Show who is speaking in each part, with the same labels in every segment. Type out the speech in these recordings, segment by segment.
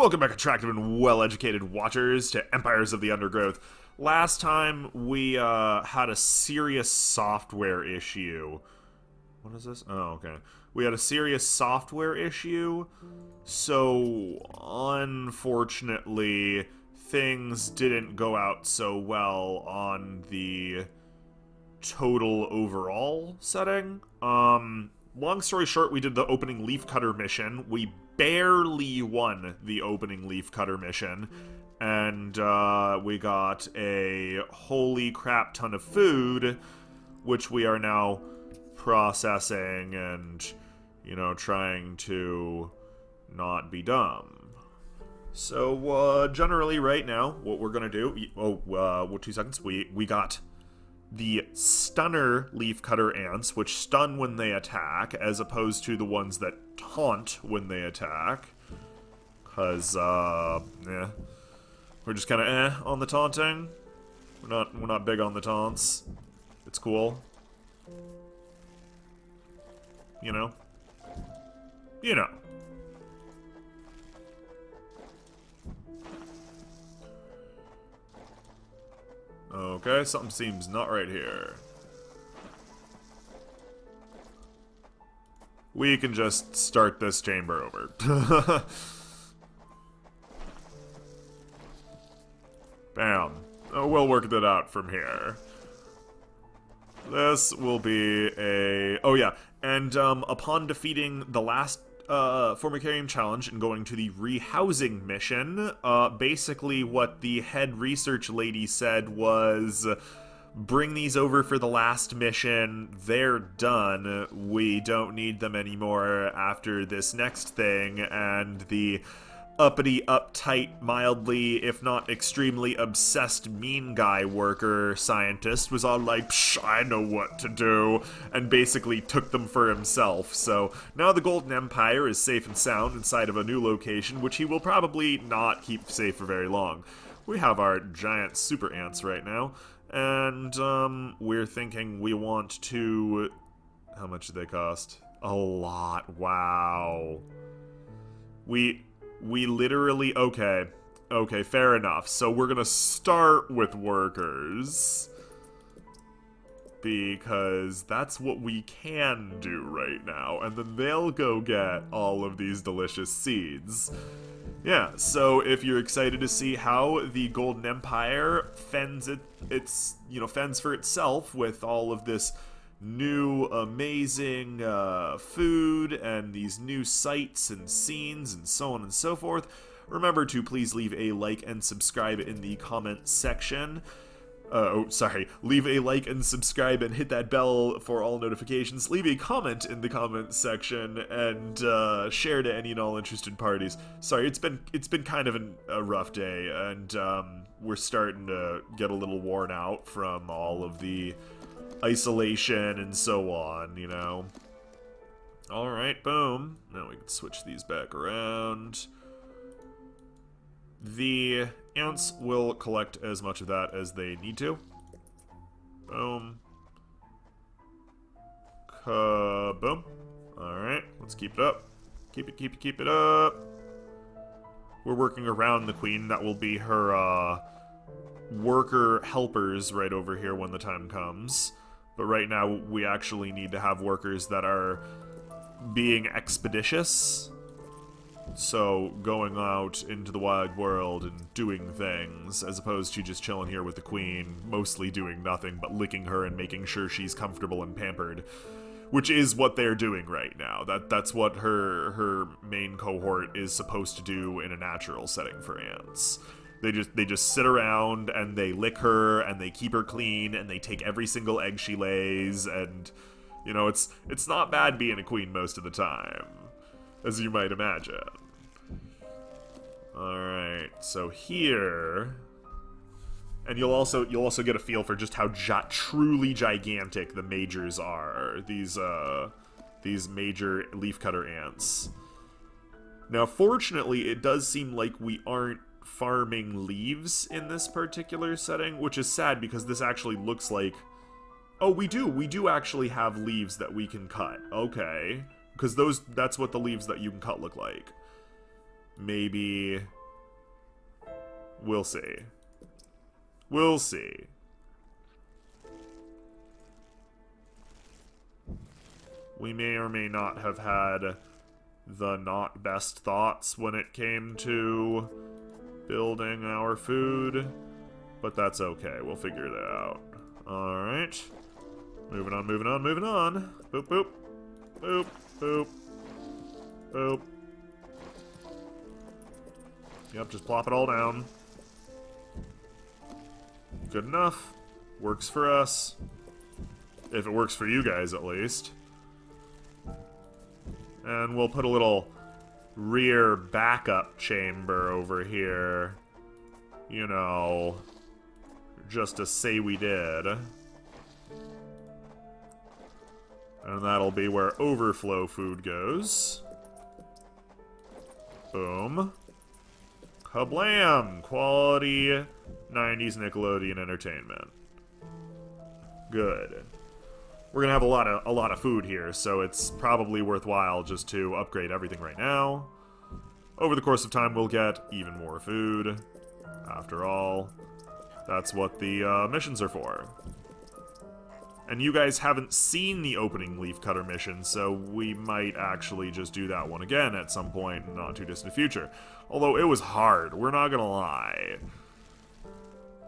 Speaker 1: Welcome back, attractive and well-educated watchers, to Empires of the Undergrowth. Last time, we had a serious software issue. What is this? Oh, okay. We had a serious software issue, so unfortunately, things didn't go out so well on the total overall setting. Long story short, we did the opening Leafcutter mission. We barely won the opening Leafcutter mission, and we got a holy crap ton of food, which we are now processing and, you know, trying to not be dumb. So, generally right now, what we're gonna do... 2 seconds. We got the stunner leafcutter ants, which stun when they attack, as opposed to the ones that taunt when they attack. Cause, we're just kind of on the taunting. We're not big on the taunts. It's cool. You know? You know. Okay, something seems not right here. We can just start this chamber over. Bam. Oh, we'll work that out from here. This will be a... Oh, yeah. And, upon defeating the last, Formicarium challenge and going to the rehousing mission, basically what the head research lady said was, bring these over for the last mission, they're done, we don't need them anymore after this next thing, and the uppity, uptight, mildly, if not extremely obsessed mean guy worker scientist was all like, psh, I know what to do, and basically took them for himself. So now the Golden Empire is safe and sound inside of a new location, which he will probably not keep safe for very long. We have our giant super ants right now, and we're thinking we want to... How much do they cost? A lot. Wow. We literally... Okay, fair enough. So we're gonna start with workers, because that's what we can do right now, and then they'll go get all of these delicious seeds. Yeah, so if you're excited to see how the Golden Empire fends fends for itself with all of this new amazing food and these new sights and scenes and so on and so forth, remember to please leave a like and subscribe in the comment section. Leave a like and subscribe and hit that bell for all notifications. Leave a comment in the comment section and share to any and all interested parties. Sorry, it's been kind of a rough day, and we're starting to get a little worn out from all of the isolation and so on, you know. Alright, boom. Now we can switch these back around. The ants will collect as much of that as they need to. Boom. Kaboom. Alright, let's keep it up. Keep it up. We're working around the queen. That will be her, worker helpers right over here when the time comes. But right now, we actually need to have workers that are being expeditious. So, going out into the wide world and doing things, as opposed to just chilling here with the queen, mostly doing nothing but licking her and making sure she's comfortable and pampered. Which is what they're doing right now. That's what her main cohort is supposed to do in a natural setting for ants. They just sit around and they lick her and they keep her clean and they take every single egg she lays, and you know, it's not bad being a queen most of the time, as you might imagine. Alright, so here, and you'll also get a feel for just how truly gigantic the majors are, these major leafcutter ants. Now fortunately, it does seem like we aren't farming leaves in this particular setting, which is sad because this actually looks like... Oh, we do actually have leaves that we can cut. Okay. Because that's what the leaves that you can cut look like. Maybe We'll see. We'll see. We may or may not have had the not best thoughts when it came to building our food, but that's okay. We'll figure that out. Alright. Moving on, moving on, moving on. Boop, boop. Boop, boop. Boop. Yep, just plop it all down. Good enough. Works for us. If it works for you guys, at least. And we'll put a little rear backup chamber over here. You know, just to say we did. And that'll be where overflow food goes. Boom. Kablam! Quality 90s Nickelodeon entertainment. Good. We're gonna have a lot of food here, so it's probably worthwhile just to upgrade everything right now. Over the course of time, we'll get even more food. After all, that's what the missions are for. And you guys haven't seen the opening Leafcutter mission, so we might actually just do that one again at some point in the not too distant future. Although it was hard, we're not gonna lie.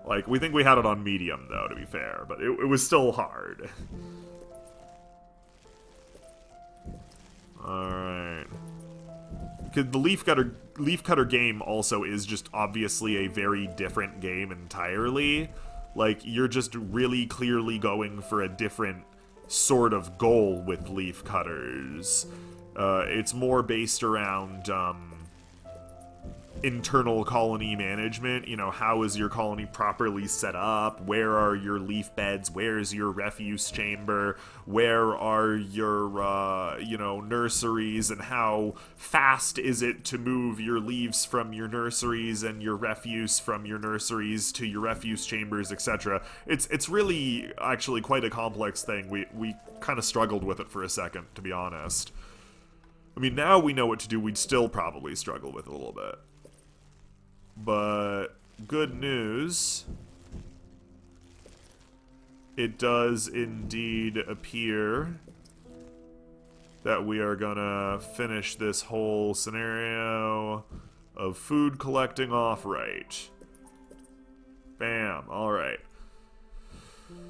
Speaker 1: Like, we think we had it on medium, though, to be fair, but it was still hard. Alright. Because the Leafcutter game also is just obviously a very different game entirely. Like, you're just really clearly going for a different sort of goal with Leafcutters. It's more based around, internal colony management. You know, how is your colony properly set up? Where are your leaf beds? Where's your refuse chamber? Where are your, you know, nurseries? And how fast is it to move your leaves from your nurseries and your refuse from your nurseries to your refuse chambers, etc.? It's really actually quite a complex thing. We kind of struggled with it for a second, to be honest. I mean, now we know what to do, we'd still probably struggle with it a little bit. But good news, it does indeed appear that we are gonna finish this whole scenario of food collecting off right. Bam, alright.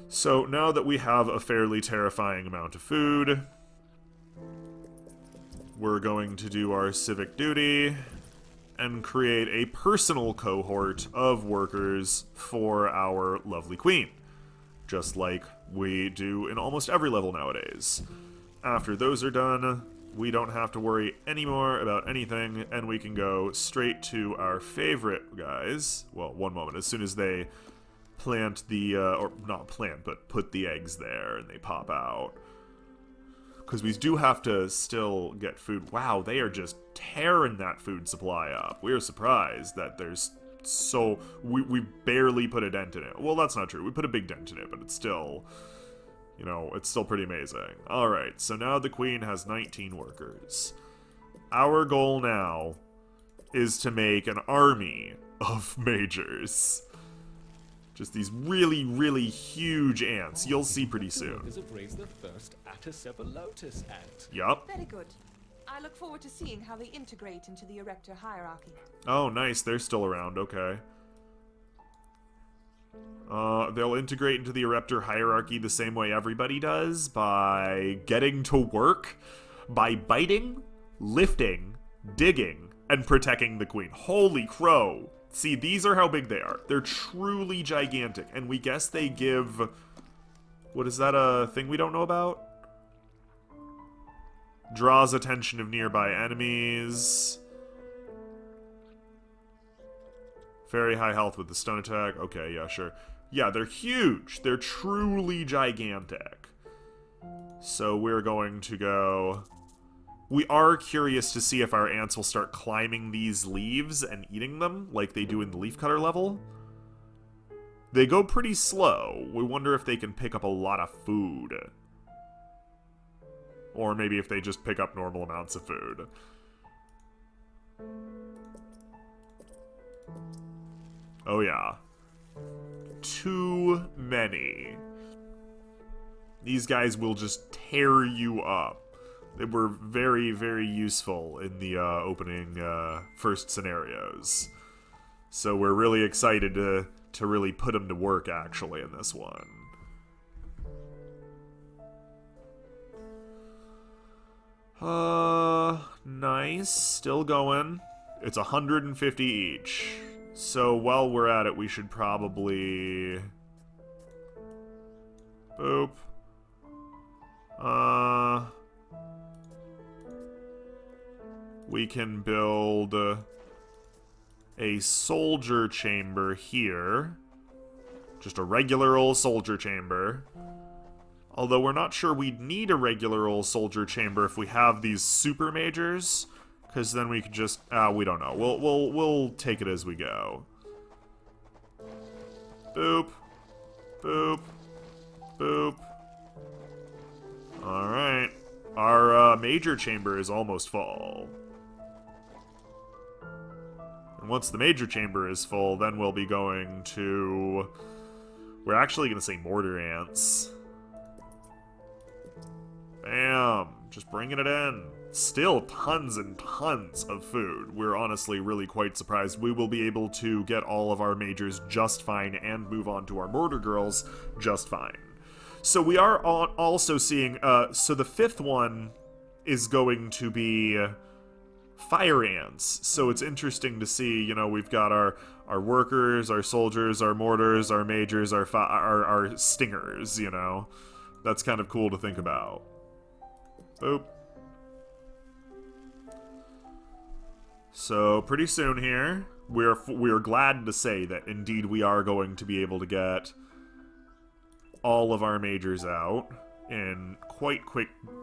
Speaker 1: So now that we have a fairly terrifying amount of food, we're going to do our civic duty and create a personal cohort of workers for our lovely queen. Just like we do in almost every level nowadays. After those are done, we don't have to worry anymore about anything, and we can go straight to our favorite guys. Well, one moment. As soon as they plant the, or not plant, but put the eggs there and they pop out. Because we do have to still get food. Wow, they are just tearing that food supply up. We are surprised that there's so... We barely put a dent in it. Well, that's not true. We put a big dent in it, but it's still... You know, it's still pretty amazing. Alright, so now the queen has 19 workers. Our goal now is to make an army of majors. Just these really, really huge ants. You'll see pretty soon.
Speaker 2: The first Lotus ant.
Speaker 1: Yup.
Speaker 3: Very good. I look forward to seeing how they integrate into the Erector hierarchy.
Speaker 1: Oh, nice. They're still around. Okay. They'll integrate into the Erector hierarchy the same way everybody does, by getting to work, by biting, lifting, digging, and protecting the queen. Holy crow. See, these are how big they are. They're truly gigantic, and we guess they give... What is that, a thing we don't know about? Draws attention of nearby enemies. Very high health with the stun attack. Okay, yeah, sure. Yeah, they're huge. They're truly gigantic. So we're going to go... We are curious to see if our ants will start climbing these leaves and eating them, like they do in the Leafcutter level. They go pretty slow. We wonder if they can pick up a lot of food. Or maybe if they just pick up normal amounts of food. Oh yeah. Too many. These guys will just tear you up. They were very, very useful in the opening first scenarios. So we're really excited to really put them to work, actually, in this one. Nice. Still going. It's 150 each. So while we're at it, we should probably... Boop. We can build a soldier chamber here. Just a regular old soldier chamber. Although we're not sure we'd need a regular old soldier chamber if we have these super majors, because then we could just we don't know. We'll take it as we go. Boop. Boop. Boop. Alright. Our major chamber is almost full. And once the major chamber is full, then we'll be going to... We're actually going to say mortar ants. Bam! Just bringing it in. Still tons and tons of food. We're honestly really quite surprised. We will be able to get all of our majors just fine and move on to our mortar girls just fine. So we are also seeing, so the fifth one is going to be fire ants. So it's interesting to see, you know, we've got our workers, our soldiers, our mortars, our majors, our stingers, you know. That's kind of cool to think about. Boop. So pretty soon here, we're glad to say that indeed we are going to be able to get all of our majors out in quite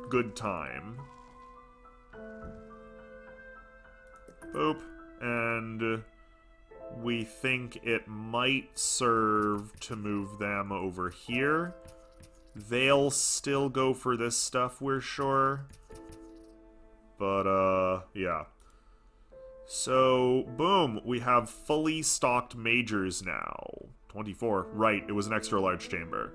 Speaker 1: good time. Boop. And we think it might serve to move them over here. They'll still go for this stuff, we're sure. But, yeah. So, boom, we have fully stocked majors now. 24, right, it was an extra large chamber.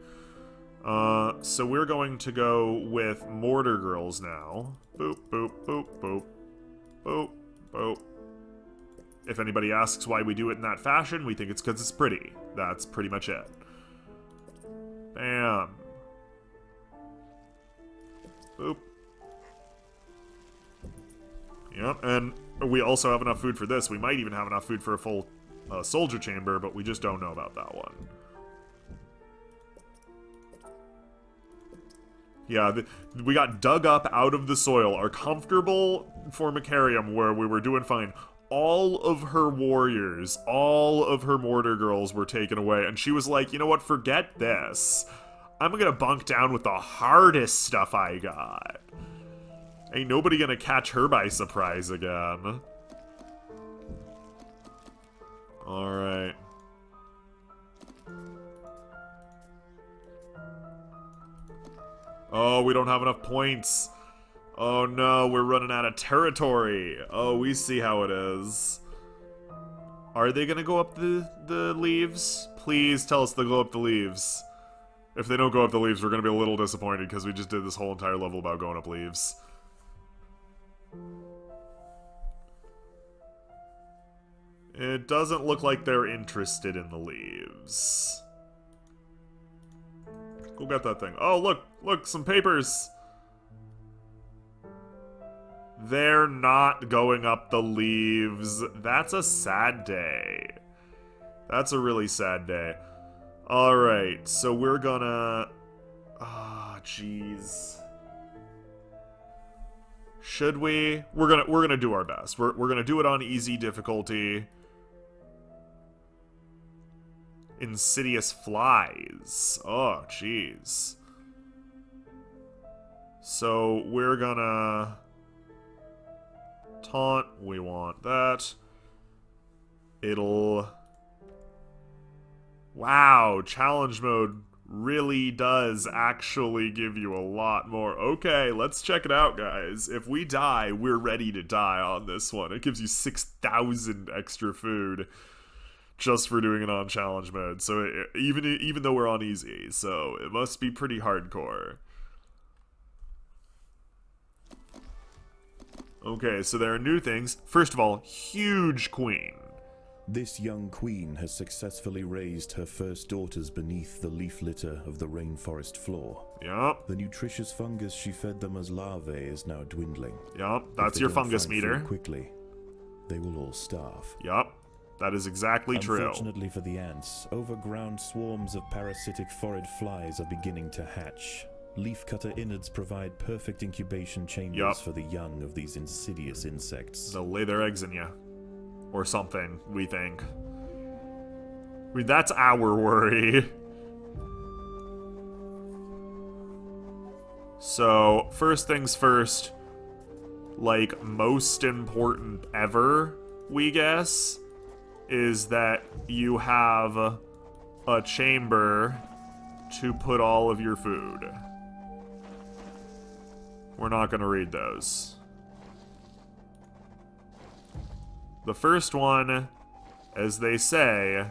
Speaker 1: So we're going to go with mortar girls now. Boop, boop, boop, boop. Boop, boop. If anybody asks why we do it in that fashion, we think it's because it's pretty. That's pretty much it. Bam. Boop. Yep, and we also have enough food for this. We might even have enough food for a full soldier chamber, but we just don't know about that one. Yeah, we got dug up out of the soil. Our comfortable formicarium where we were doing fine. All of her warriors, all of her mortar girls were taken away. And she was like, you know what, forget this. I'm gonna bunk down with the hardest stuff I got. Ain't nobody gonna catch her by surprise again. Alright. Oh, we don't have enough points. Oh no, we're running out of territory. Oh, we see how it is. Are they gonna go up the leaves? Please tell us they'll go up the leaves. If they don't go up the leaves, we're gonna be a little disappointed because we just did this whole entire level about going up leaves. It doesn't look like they're interested in the leaves. Go get that thing. Oh, look, some papers. They're not going up the leaves. That's a sad day. That's a really sad day. Alright, so we're gonna... Ah, jeez. Should we? We're gonna do our best. We're gonna do it on easy difficulty. Insidious flies. Oh, jeez. So we're gonna taunt. We want that. It'll... Wow, challenge mode really does actually give you a lot more. Okay, let's check it out, guys. If we die, we're ready to die on this one. It gives you 6,000 extra food. just for doing it on challenge mode. So even though we're on easy, so it must be pretty hardcore. Okay, so there are new things. First of all, huge queen.
Speaker 4: This young queen has successfully raised her first daughters beneath the leaf litter of the rainforest floor.
Speaker 1: Yup.
Speaker 4: The nutritious fungus she fed them as larvae is now dwindling.
Speaker 1: Yup,
Speaker 4: If
Speaker 1: that's
Speaker 4: they
Speaker 1: your
Speaker 4: don't
Speaker 1: fungus
Speaker 4: find
Speaker 1: meter.
Speaker 4: food quickly, they will all starve.
Speaker 1: Yup, that is exactly true.
Speaker 4: Unfortunately for the ants, overground swarms of parasitic phorid flies are beginning to hatch. Leafcutter innards provide perfect incubation chambers
Speaker 1: Yup.
Speaker 4: for the young of these insidious insects.
Speaker 1: They'll lay their eggs in you. Or something, we think. I mean, that's our worry. So, first things first, like, most important ever, we guess, is that you have a chamber to put all of your food. We're not going to read those. The first one, as they say,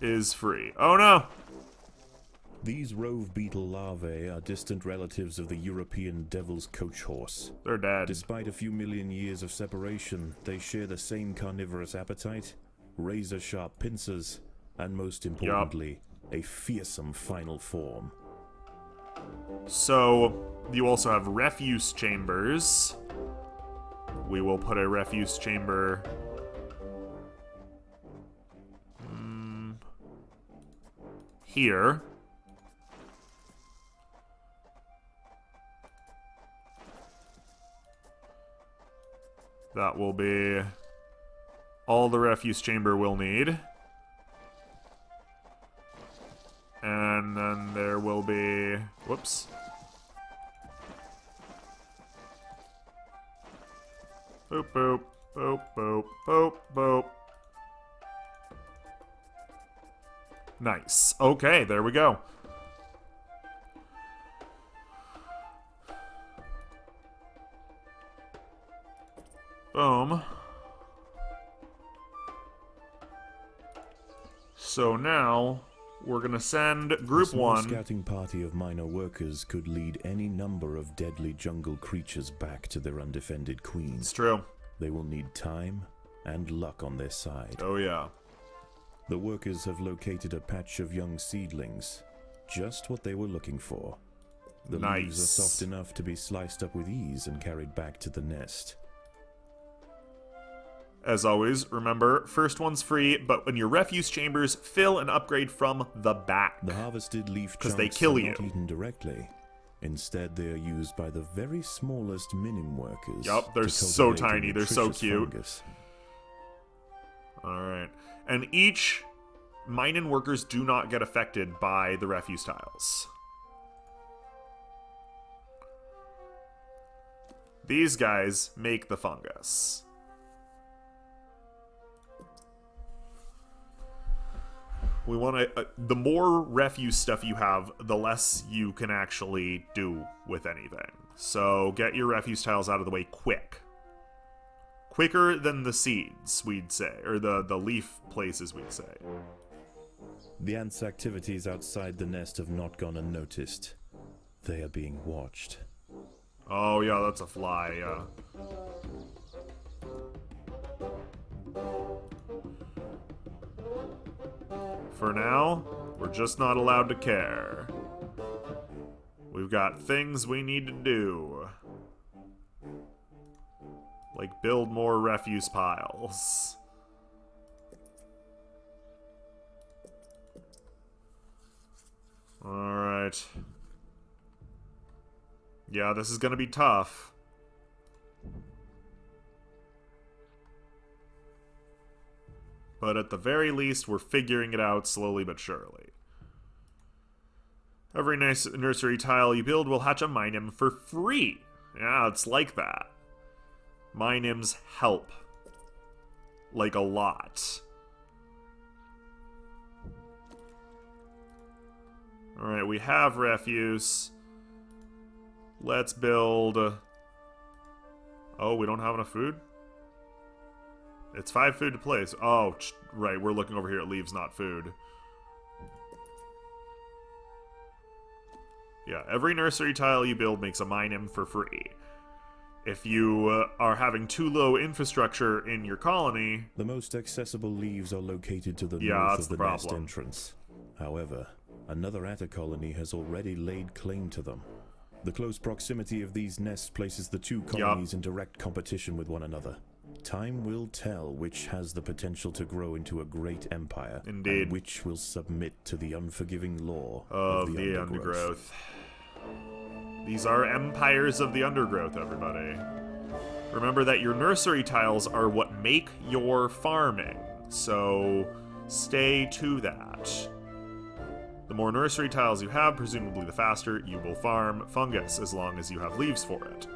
Speaker 1: is free. Oh no!
Speaker 4: These rove beetle larvae are distant relatives of the European devil's coach horse.
Speaker 1: They're dead.
Speaker 4: Despite a few million years of separation, they share the same carnivorous appetite, razor-sharp pincers, and most importantly, a fearsome final form.
Speaker 1: So, you also have refuse chambers. We will put a refuse chamber here. That will be all the refuse chamber will need. And then there will be... Whoops. Boop, boop, boop, boop, boop, boop. Nice. Okay, there we go. Boom. So now, we're gonna send Group
Speaker 4: A small
Speaker 1: 1...
Speaker 4: scouting party of minor workers could lead any number of deadly jungle creatures back to their undefended queen.
Speaker 1: It's true.
Speaker 4: They will need time and luck on their side.
Speaker 1: Oh yeah.
Speaker 4: The workers have located a patch of young seedlings. Just what they were looking for. The leaves are soft enough to be sliced up with ease and carried back to the nest.
Speaker 1: As always, remember, first one's free, but when your refuse chambers, fill and upgrade from the back.
Speaker 4: The harvested leaf
Speaker 1: 'Cause
Speaker 4: chunks
Speaker 1: they kill
Speaker 4: are
Speaker 1: you.
Speaker 4: not eaten directly. Instead, they are used by the very smallest minim workers.
Speaker 1: Yup, they're
Speaker 4: to
Speaker 1: so
Speaker 4: cultivate a
Speaker 1: tiny, they're so
Speaker 4: nutritious
Speaker 1: cute.
Speaker 4: fungus.
Speaker 1: Alright. And each mine-in workers do not get affected by the refuse tiles. These guys make the fungus. We want to... the more refuse stuff you have, the less you can actually do with anything. So get your refuse tiles out of the way quick. Quicker than the seeds, we'd say. Or the leaf places, we'd say.
Speaker 4: The ants' activities outside the nest have not gone unnoticed. They are being watched.
Speaker 1: Oh, yeah, that's a fly, yeah. For now, we're just not allowed to care. We've got things we need to do. Like build more refuse piles. Alright. Yeah, this is gonna be tough. But at the very least, we're figuring it out slowly but surely. Every nice nursery tile you build will hatch a Minim for free. Yeah, it's like that. Minims help. Like a lot. Alright, we have refuse. Let's build... Oh, we don't have enough food? It's 5 food to place. Oh, right, we're looking over here at leaves, not food. Yeah, every nursery tile you build makes a mine for free. If you are having too low infrastructure in your colony...
Speaker 4: The most accessible leaves are located to the
Speaker 1: Yeah,
Speaker 4: north
Speaker 1: that's
Speaker 4: of the
Speaker 1: the
Speaker 4: nest
Speaker 1: problem.
Speaker 4: entrance. However, another atta colony has already laid claim to them. The close proximity of these nests places the two colonies in direct competition with one another. Time will tell which has the potential to grow into a great empire,
Speaker 1: Indeed.
Speaker 4: and which will submit to the unforgiving law
Speaker 1: Of the Undergrowth. These are empires of the Undergrowth, everybody. Remember that your nursery tiles are what make your farming, so stay to that. The more nursery tiles you have, presumably the faster you will farm fungus, as long as you have leaves for it.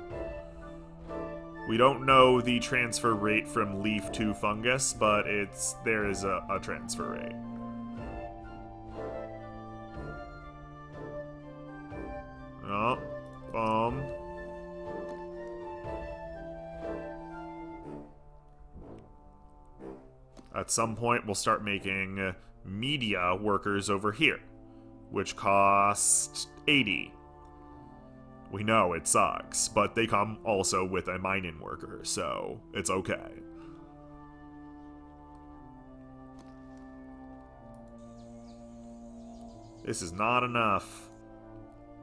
Speaker 1: We don't know the transfer rate from leaf to fungus, but there is a transfer rate. Oh, boom. At some point, we'll start making media workers over here, which cost 80. We know it sucks, but they come also with a mining worker, so it's okay. This is not enough.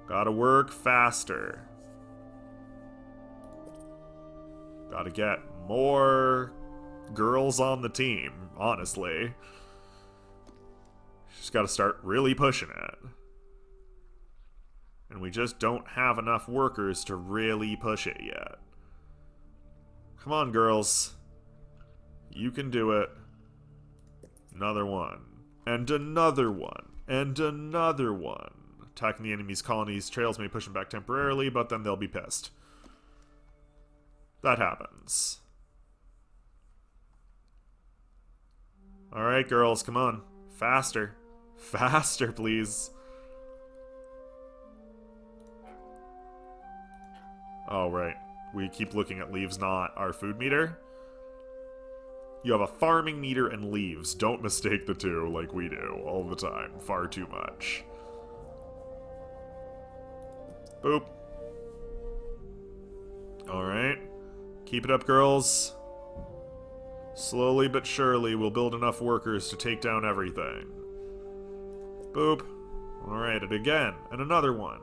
Speaker 1: Gotta work faster. Gotta get more girls on the team, honestly. Just gotta start really pushing it. And we just don't have enough workers to really push it yet. Come on, girls. You can do it. Another one. And another one. And another one. Attacking the enemy's colonies' trails may push them back temporarily, but then they'll be pissed. That happens. Alright, girls, come on. Faster. Faster, please. Oh, right. We keep looking at leaves, not our food meter. You have a farming meter and leaves. Don't mistake the two like we do all the time. Far too much. Boop. Alright. Keep it up, girls. Slowly but surely, we'll build enough workers to take down everything. Boop. Alright, and again. And another one.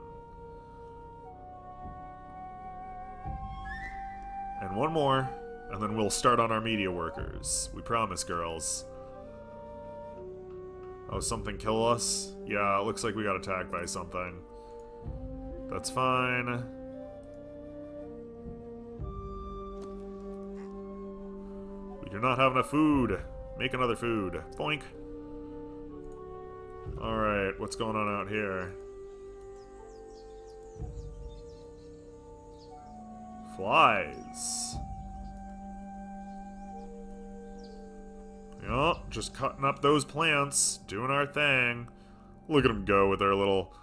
Speaker 1: And one more, and then we'll start on our media workers. We promise, girls. Oh, something kill us? Yeah, it looks like we got attacked by something. That's fine. We do not have enough food. Make another food. Boink. Alright, what's going on out here? Flies. Yup, just cutting up those plants, doing our thing. Look at them go with their little...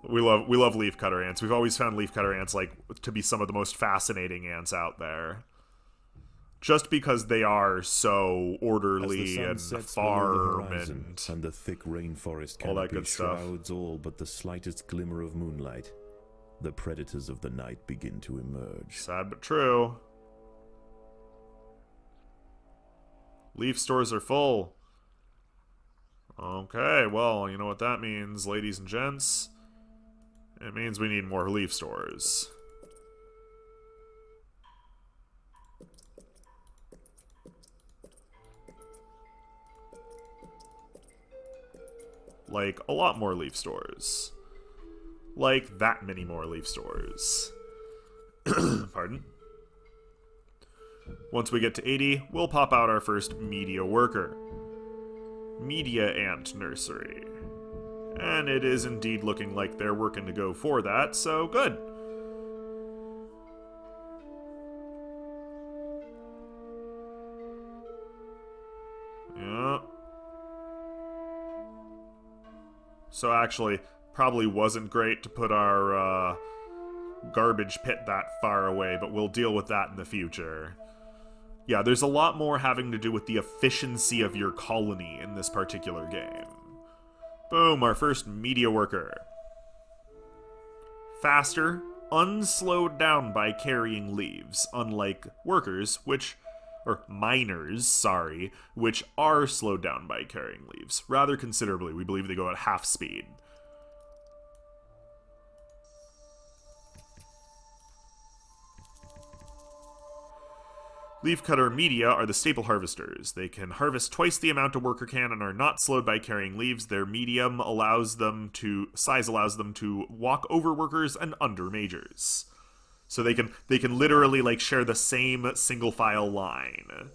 Speaker 1: We love leafcutter ants. We've always found leafcutter ants like to be some of the most fascinating ants out there. Just because they are so orderly and farm
Speaker 4: and the thick rainforest
Speaker 1: all that
Speaker 4: canopy
Speaker 1: good stuff.
Speaker 4: shrouds all but the slightest glimmer of moonlight. The predators of the night begin to emerge.
Speaker 1: Sad but true. Leaf stores are full. Okay, well, you know what that means, ladies and gents. It means we need more leaf stores. Like, a lot more leaf stores. Like, that many more leaf stores. Pardon? Once we get to 80, we'll pop out our first media worker. Media ant nursery. And it is indeed looking like they're working to go for that, so good. Yeah. So actually, probably wasn't great to put our garbage pit that far away, but we'll deal with that in the future. Yeah, there's a lot more having to do with the efficiency of your colony in this particular game. Boom, our first media worker. Faster, unslowed down by carrying leaves, unlike workers, or miners, sorry, which are slowed down by carrying leaves. Rather considerably, we believe they go at half speed. Leafcutter media are the staple harvesters. They can harvest twice the amount a worker can and are not slowed by carrying leaves. Their medium size allows them to walk over workers and under majors. So they can literally like share the same single file line.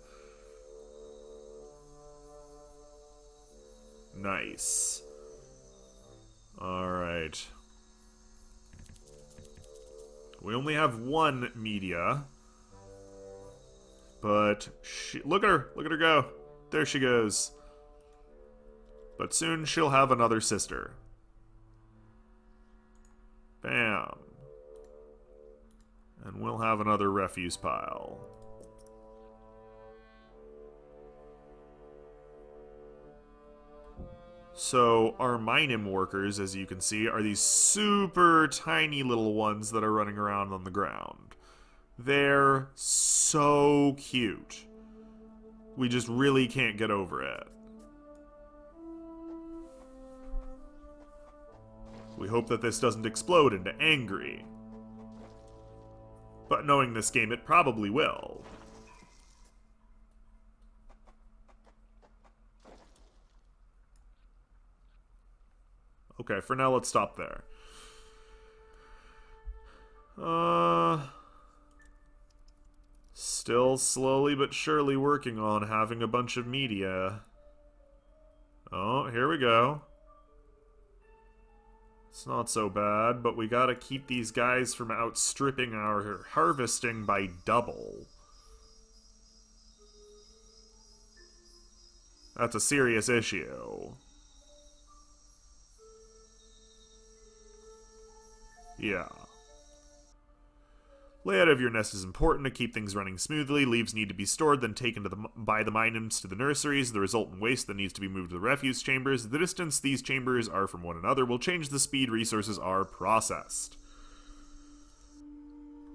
Speaker 1: Nice. All right. We only have one media. But look at her go. There she goes. But soon she'll have another sister. Bam. And we'll have another refuse pile. So our minim workers, as you can see, are these super tiny little ones that are running around on the ground. They're so cute. We just really can't get over it. We hope that this doesn't explode into angry. But knowing this game, it probably will. Okay, for now, let's stop there. Still slowly but surely working on having a bunch of media. Oh, here we go. It's not so bad, but we gotta keep these guys from outstripping our harvesting by double. That's a serious issue. Yeah. Layout of your nest is important to keep things running smoothly. Leaves need to be stored, then taken by the minims to the nurseries. The resultant waste that needs to be moved to the refuse chambers. The distance these chambers are from one another will change the speed resources are processed.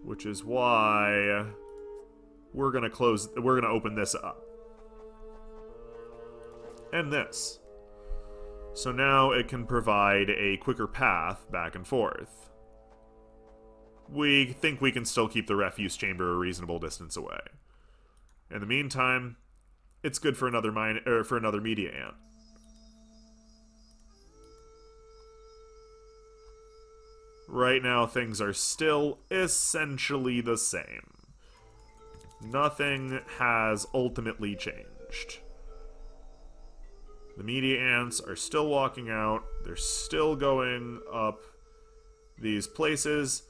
Speaker 1: Which is why we're gonna open this up. And this. So now it can provide a quicker path back and forth. We think we can still keep the refuse chamber a reasonable distance away. In the meantime, it's good for another media ant. Right now, things are still essentially the same. Nothing has ultimately changed. The media ants are still walking out. They're still going up these places,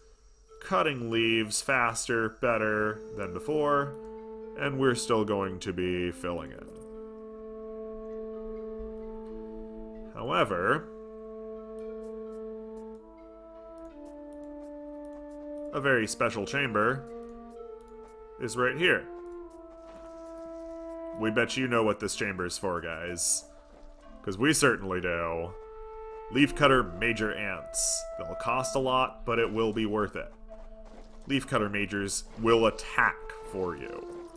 Speaker 1: cutting leaves faster, better than before, and we're still going to be filling it. However, a very special chamber is right here. We bet you know what this chamber is for, guys. Because we certainly do. Leafcutter Major Ants. They'll cost a lot, but it will be worth it. Leafcutter Majors will attack for you.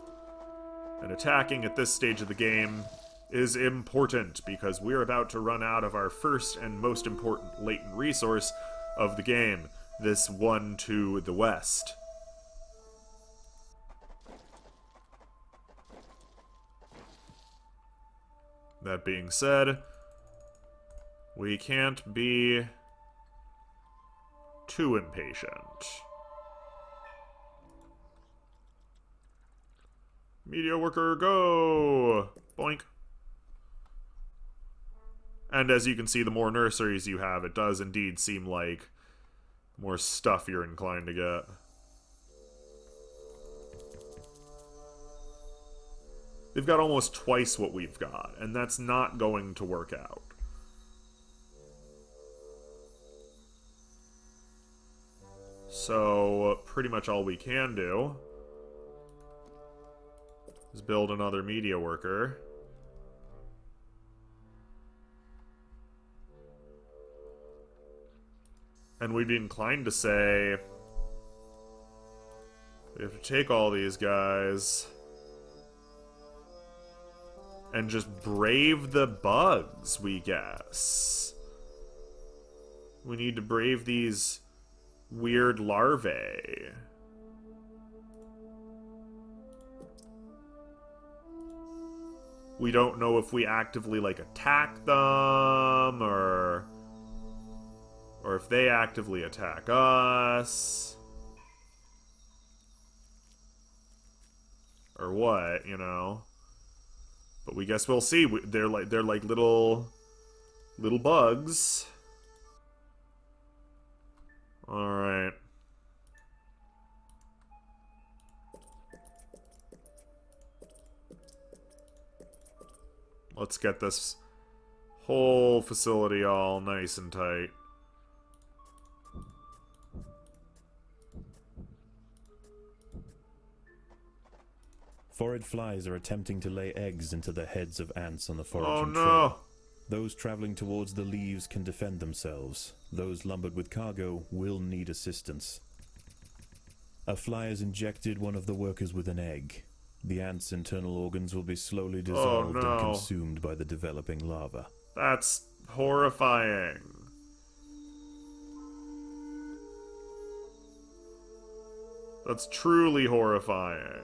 Speaker 1: And attacking at this stage of the game is important because we're about to run out of our first and most important latent resource of the game, this one to the west. That being said, we can't be too impatient. Media worker, go! Boink. And as you can see, the more nurseries you have, it does indeed seem like the more stuff you're inclined to get. They've got almost twice what we've got, and that's not going to work out. So, pretty much all we can do Let's build another media worker. And we'd be inclined to say we have to take all these guys and just brave the bugs, we guess. We need to brave these weird larvae. We don't know if we actively, like, attack them, or if they actively attack us. Or what, you know? But we guess we'll see. They're like little bugs. All right. Let's get this whole facility all nice and tight.
Speaker 4: Foraged flies are attempting to lay eggs into the heads of ants on the foraging
Speaker 1: Oh no!
Speaker 4: trail. Those traveling towards the leaves can defend themselves. Those lumbered with cargo will need assistance. A fly has injected one of the workers with an egg. The ant's internal organs will be slowly dissolved and consumed by the developing larva.
Speaker 1: That's horrifying. That's truly horrifying.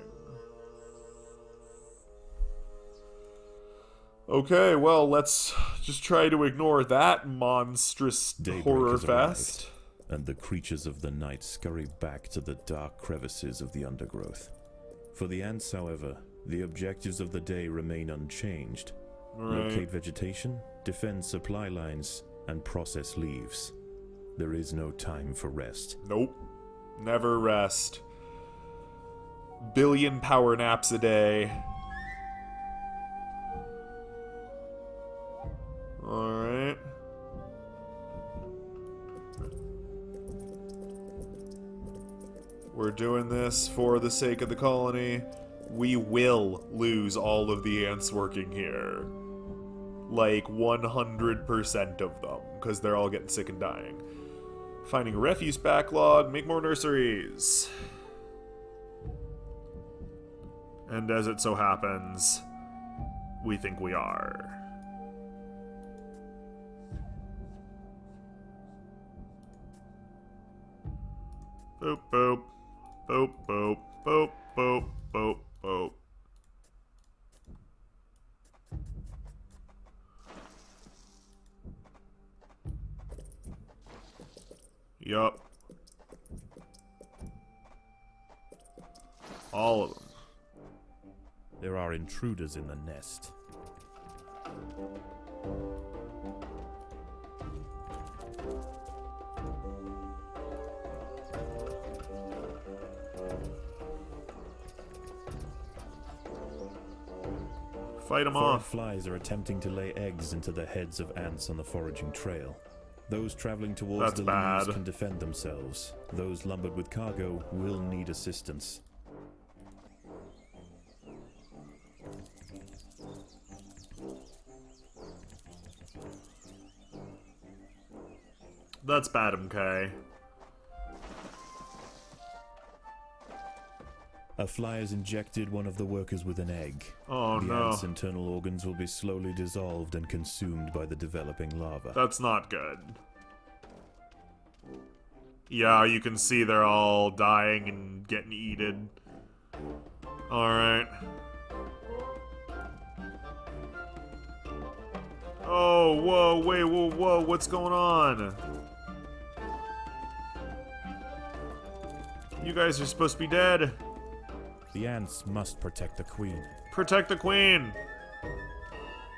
Speaker 1: Okay, well, let's just try to ignore that monstrous horror fest.
Speaker 4: And the creatures of the night scurry back to the dark crevices of the undergrowth. For the ants, however, the objectives of the day remain unchanged.
Speaker 1: Right.
Speaker 4: Locate vegetation, defend supply lines, and process leaves. There is no time for rest.
Speaker 1: Nope. Never rest. Billion power naps a day. Alright. We're doing this for the sake of the colony. We will lose all of the ants working here. Like 100% of them, because they're all getting sick and dying. Finding a refuse backlog, make more nurseries. And as it so happens, we think we are. Boop, boop. Boop, boop, boop, boop, boop, boop. Yup. All of them.
Speaker 4: There are intruders in the nest.
Speaker 1: Fight them
Speaker 4: Foraged
Speaker 1: off.
Speaker 4: flies are attempting to lay eggs into the heads of ants on the foraging trail. Those traveling towards
Speaker 1: That's
Speaker 4: the
Speaker 1: bad.
Speaker 4: leaves can defend themselves. Those lumbered with cargo will need assistance.
Speaker 1: That's bad, MK.
Speaker 4: A fly has injected one of the workers with an egg.
Speaker 1: Oh
Speaker 4: the
Speaker 1: no.
Speaker 4: ant's internal organs will be slowly dissolved and consumed by the developing larva.
Speaker 1: That's not good. Yeah, you can see they're all dying and getting eaten. Alright. Oh, whoa, wait, whoa, what's going on? You guys are supposed to be dead.
Speaker 4: The ants must protect the queen.
Speaker 1: Protect the queen!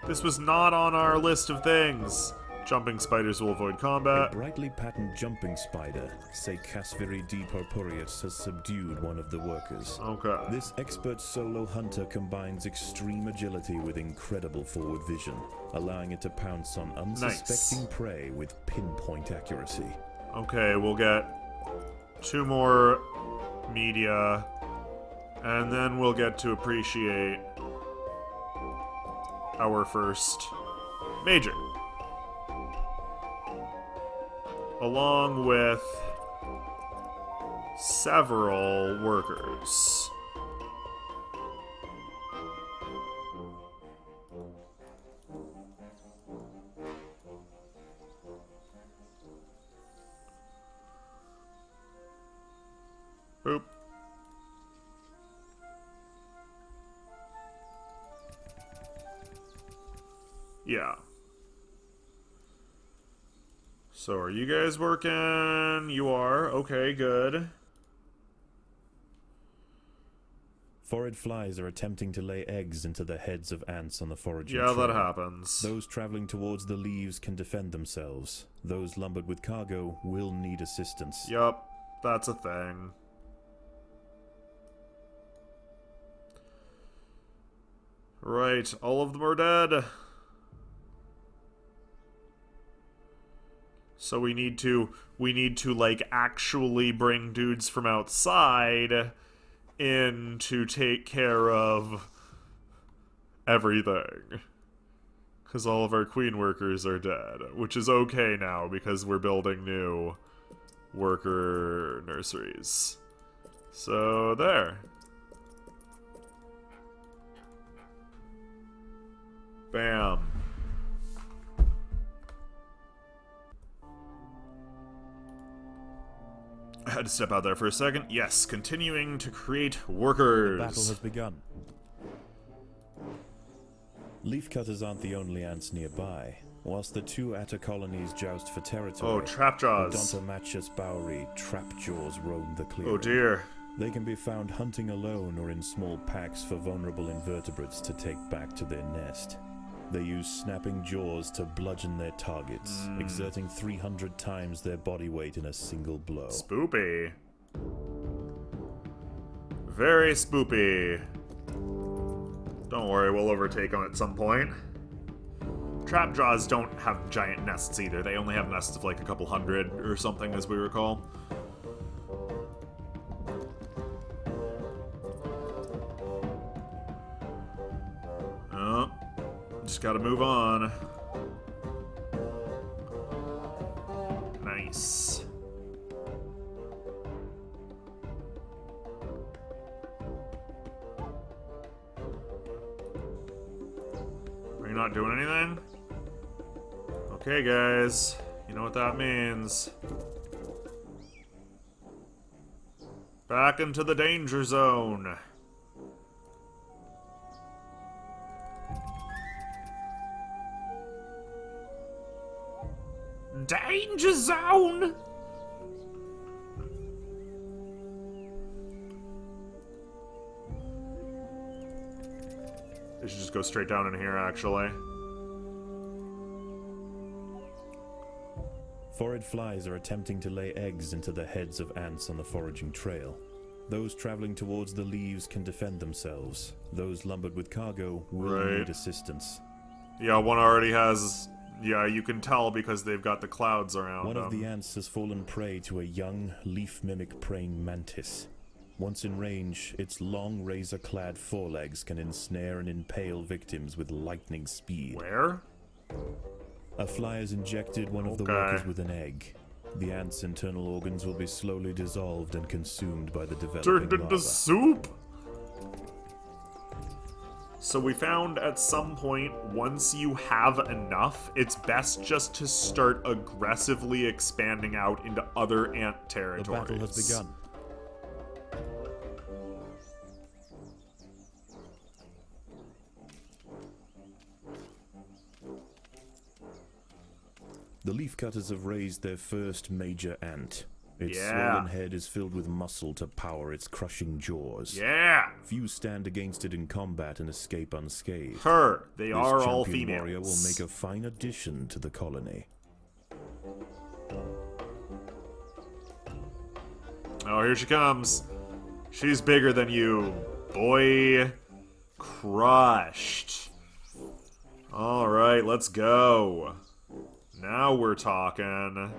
Speaker 1: This was not on our list of things. Jumping spiders will avoid
Speaker 4: A
Speaker 1: combat.
Speaker 4: brightly patterned jumping spider, say Casviri D. purpureus, has subdued one of the workers.
Speaker 1: Okay.
Speaker 4: This expert solo hunter combines extreme agility with incredible forward vision, allowing it to pounce on unsuspecting prey with pinpoint accuracy.
Speaker 1: Okay, we'll get 2 more media, And then we'll get to appreciate our first major. Along with several workers. Boop. Yeah. So are you guys working? You are? Okay, good.
Speaker 4: Foraged flies are attempting to lay eggs into the heads of ants on the foraging
Speaker 1: Yeah,
Speaker 4: trail.
Speaker 1: that happens.
Speaker 4: Those traveling towards the leaves can defend themselves. Those lumbered with cargo will need assistance.
Speaker 1: Yup, that's a thing. Right, all of them are dead. So we need to like actually bring dudes from outside in to take care of everything. Because all of our queen workers are dead, which is okay now because we're building new worker nurseries. So there. Bam. I had to step out there for a second. Yes, continuing to create workers.
Speaker 4: The battle has begun. Leafcutters aren't the only ants nearby. Whilst the two atta colonies joust for territory,
Speaker 1: Oh, Trapjaws.
Speaker 4: Odontomachus Bowery Trapjaws roam the clearing.
Speaker 1: Oh dear.
Speaker 4: They can be found hunting alone or in small packs for vulnerable invertebrates to take back to their nest. They use snapping jaws to bludgeon their targets, exerting 300 times their body weight in a single blow.
Speaker 1: Spoopy. Very spoopy. Don't worry, we'll overtake them at some point. Trapjaws don't have giant nests either. They only have nests of like a couple hundred or something, as we recall. Oh, just gotta move on. Nice. Are you not doing anything? Okay, guys. You know what that means. Back into the danger zone. Danger zone! They should just go straight down in here, actually.
Speaker 4: Foraged flies are attempting to lay eggs into the heads of ants on the foraging trail. Those traveling towards the leaves can defend themselves. Those lumbered with cargo will need assistance.
Speaker 1: Yeah, one already has... Yeah, you can tell because they've got the clouds around
Speaker 4: One
Speaker 1: them.
Speaker 4: of the ants has fallen prey to a young, leaf-mimic praying mantis. Once in range, its long, razor-clad forelegs can ensnare and impale victims with lightning speed.
Speaker 1: Where?
Speaker 4: A fly has injected one of the workers with an egg. The ant's internal organs will be slowly dissolved and consumed by the developing
Speaker 1: Turned into
Speaker 4: larva.
Speaker 1: soup? So we found at some point, once you have enough, it's best just to start aggressively expanding out into other ant territories.
Speaker 4: The battle has begun. The leafcutters have raised their first major ant. Its swollen head is filled with muscle to power its crushing jaws.
Speaker 1: Yeah!
Speaker 4: Few stand against it in combat and escape unscathed.
Speaker 1: They
Speaker 4: This
Speaker 1: are all
Speaker 4: champion
Speaker 1: females.
Speaker 4: warrior will make a fine addition to the colony.
Speaker 1: Oh, here she comes. She's bigger than you, boy. Crushed. Alright, let's go. Now we're talking.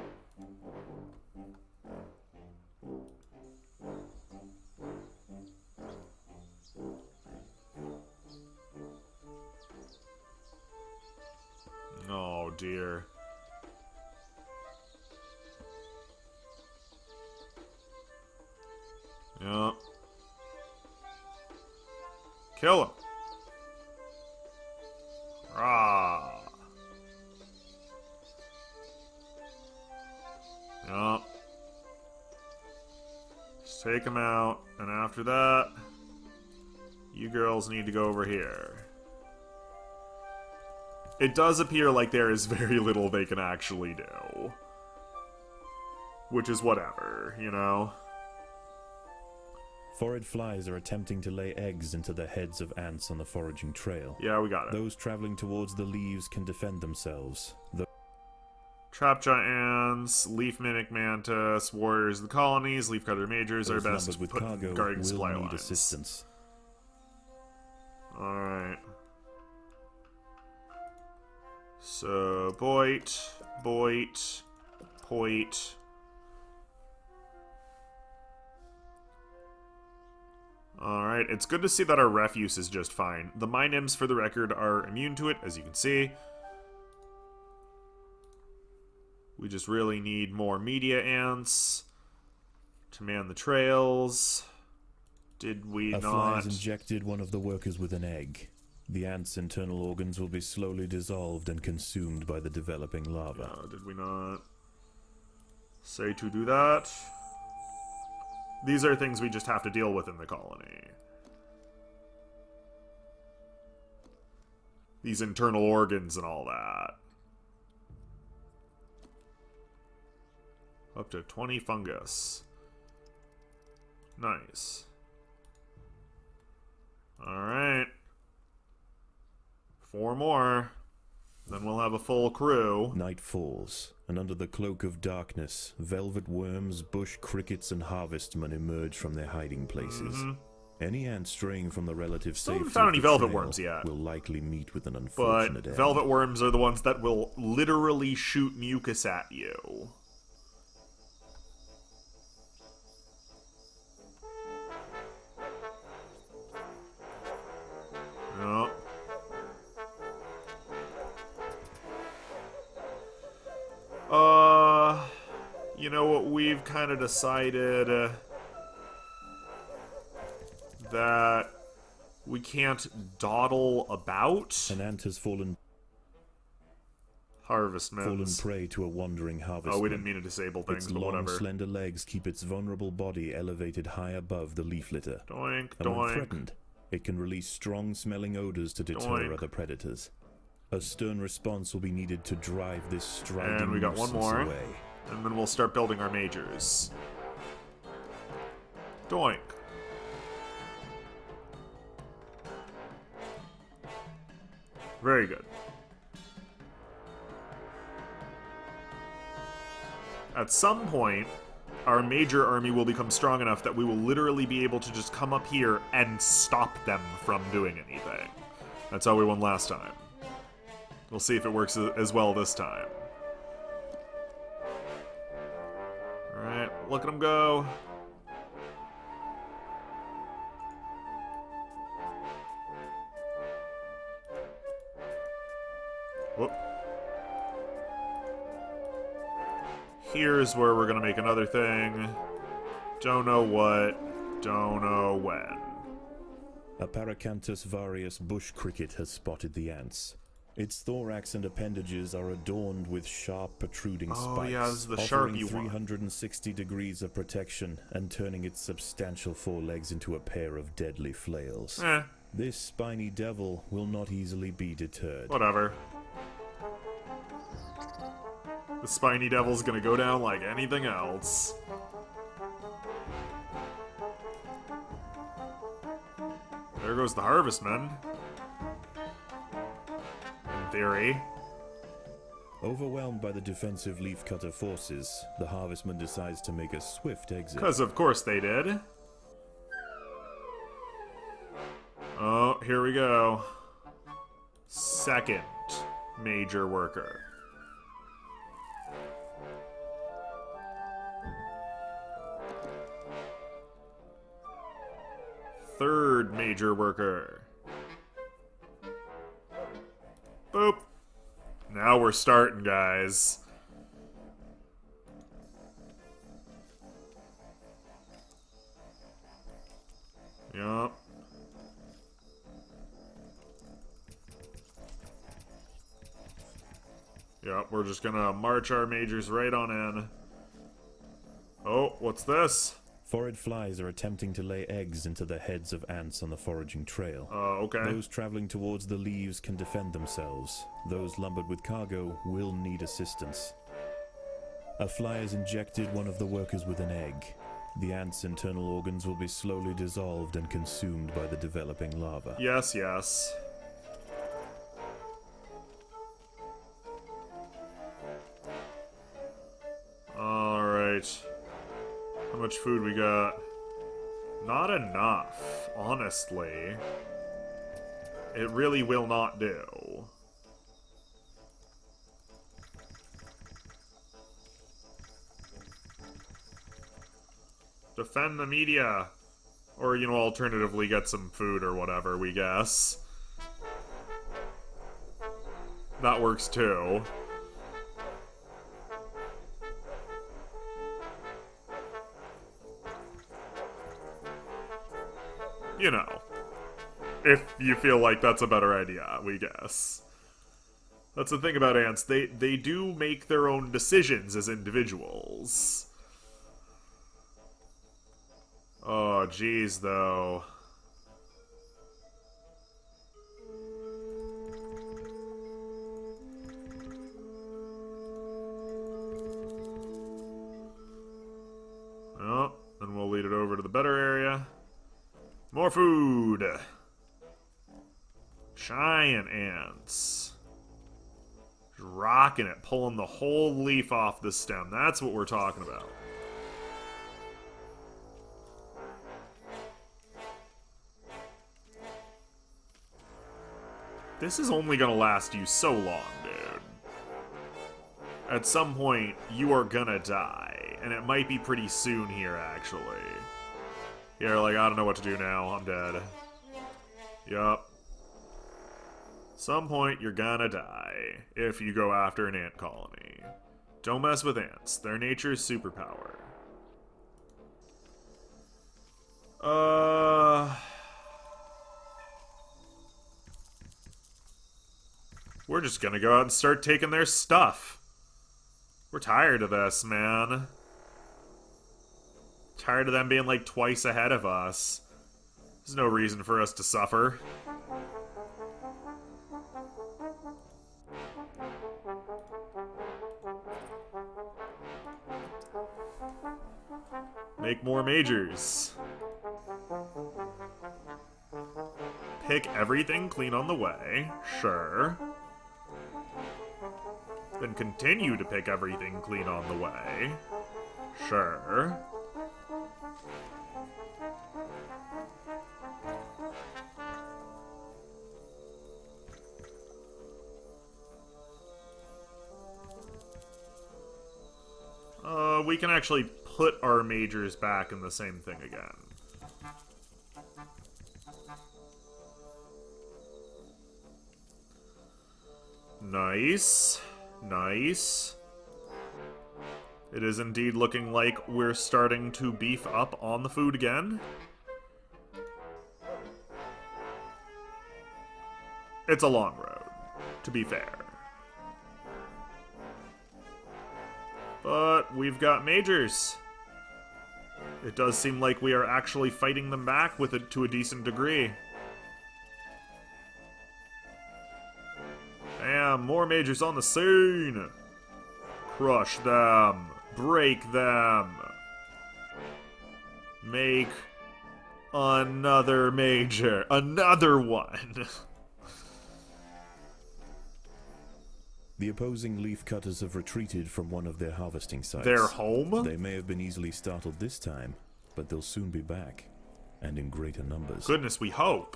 Speaker 1: Oh, dear. Yep. Kill him. Rah. Yep. Just take him out, and after that, you girls need to go over here. It does appear like there is very little they can actually do. Which is whatever, you know?
Speaker 4: Foraged flies are attempting to lay eggs into the heads of ants on the foraging trail.
Speaker 1: Yeah, we got it.
Speaker 4: Those traveling towards the leaves can defend themselves.
Speaker 1: Trapjaw ants, leaf mimic mantis, warriors of the colonies, leafcutter majors are best
Speaker 4: numbered with
Speaker 1: put
Speaker 4: cargo
Speaker 1: guarding
Speaker 4: will
Speaker 1: supply
Speaker 4: need
Speaker 1: lines.
Speaker 4: assistance.
Speaker 1: Alright. So, Boit, Poit. Alright, it's good to see that our refuse is just fine. The mine imps, for the record, are immune to it, as you can see. We just really need more media ants to man the trails. Did we
Speaker 4: A
Speaker 1: not?
Speaker 4: fly has injected one of the workers with an egg. The ant's internal organs will be slowly dissolved and consumed by the developing lava.
Speaker 1: Did we not say to do that? These are things we just have to deal with in the colony. These internal organs and all that. Up to 20 fungus. Nice. Alright. 4 more. Then we'll have a full crew.
Speaker 4: Night falls, and under the cloak of darkness, velvet worms, bush crickets, and harvestmen emerge from their hiding places. Any ant straying from the relative
Speaker 1: Still
Speaker 4: safety
Speaker 1: haven't found
Speaker 4: of
Speaker 1: any
Speaker 4: the
Speaker 1: velvet
Speaker 4: trail
Speaker 1: worms yet.
Speaker 4: will likely meet with an
Speaker 1: But
Speaker 4: unfortunate end.
Speaker 1: velvet worms are the ones that will literally shoot mucus at you. Yep. You know what, we've kind of decided that we can't dawdle about.
Speaker 4: An ant has fallen
Speaker 1: Harvestmen.
Speaker 4: prey to a wandering harvestman.
Speaker 1: Oh, we didn't mean to disable things,
Speaker 4: Its
Speaker 1: but
Speaker 4: long,
Speaker 1: whatever.
Speaker 4: slender legs keep its vulnerable body elevated high above the leaf litter.
Speaker 1: Doink,
Speaker 4: And when
Speaker 1: doink.
Speaker 4: threatened, it can release strong-smelling odors to deter
Speaker 1: Doink.
Speaker 4: other predators. A stern response will be needed to drive this striding
Speaker 1: And we got one
Speaker 4: nuisance
Speaker 1: more.
Speaker 4: away.
Speaker 1: And then we'll start building our majors. Doink. Very good. At some point, our major army will become strong enough that we will literally be able to just come up here and stop them from doing anything. That's how we won last time. We'll see if it works as well this time. Alright, look at them go. Whoop. Here's where we're gonna make another thing. Don't know what, don't know when.
Speaker 4: A Paracanthus varius bush cricket has spotted the ants. Its thorax and appendages are adorned with sharp protruding
Speaker 1: Oh,
Speaker 4: spikes,
Speaker 1: yeah, this is the
Speaker 4: offering
Speaker 1: sharpie one.
Speaker 4: 360 degrees of protection and turning its substantial forelegs into a pair of deadly flails. This spiny devil will not easily be deterred.
Speaker 1: Whatever. The spiny devil's gonna go down like anything else. There goes the harvestman. In theory.
Speaker 4: Overwhelmed by the defensive Leafcutter forces, the harvestman decides to make a swift exit.
Speaker 1: Because of course they did. Oh, here we go. Second major worker. Third major worker. Boop. Now how we're starting, guys. Yup. Yep, we're just gonna march our majors right on in. Oh, what's this?
Speaker 4: Foraged flies are attempting to lay eggs into the heads of ants on the foraging trail.
Speaker 1: Okay.
Speaker 4: Those traveling towards the leaves can defend themselves. Those lumbered with cargo will need assistance. A fly has injected one of the workers with an egg. The ant's internal organs will be slowly dissolved and consumed by the developing lava.
Speaker 1: Yes, yes. Alright. How much food we got? Not enough, honestly. It really will not do. Defend the media. Or, you know, alternatively get some food or whatever, we guess. That works too. You know, if you feel like that's a better idea, we guess. That's the thing about ants. They do make their own decisions as individuals. Oh, geez, though. Oh, then we'll lead it over to the better area. More food! Giant ants. Just rocking it, pulling the whole leaf off the stem. That's what we're talking about. This is only gonna last you so long, dude. At some point, you are gonna die. And it might be pretty soon here, actually. You're like, I don't know what to do now. I'm dead. Yup. Some point, you're gonna die if you go after an ant colony. Don't mess with ants. Their nature's superpower. We're just gonna go out and start taking their stuff. We're tired of this, man. Tired of them being like twice ahead of us. There's no reason for us to suffer. Make more majors. Pick everything clean on the way. Sure. Then continue to pick everything clean on the way. Sure. We can actually put our majors back in the same thing again. Nice. Nice. It is indeed looking like we're starting to beef up on the food again. It's a long road, to be fair. But we've got majors. It does seem like we are actually fighting them back with it to a decent degree. Damn, more majors on the scene. Crush them. Break them. Make another major. Another one.
Speaker 4: The opposing leaf cutters have retreated from one of their harvesting sites.
Speaker 1: They're home?
Speaker 4: They may have been easily startled this time, but they'll soon be back, and in greater numbers.
Speaker 1: Goodness, we hope.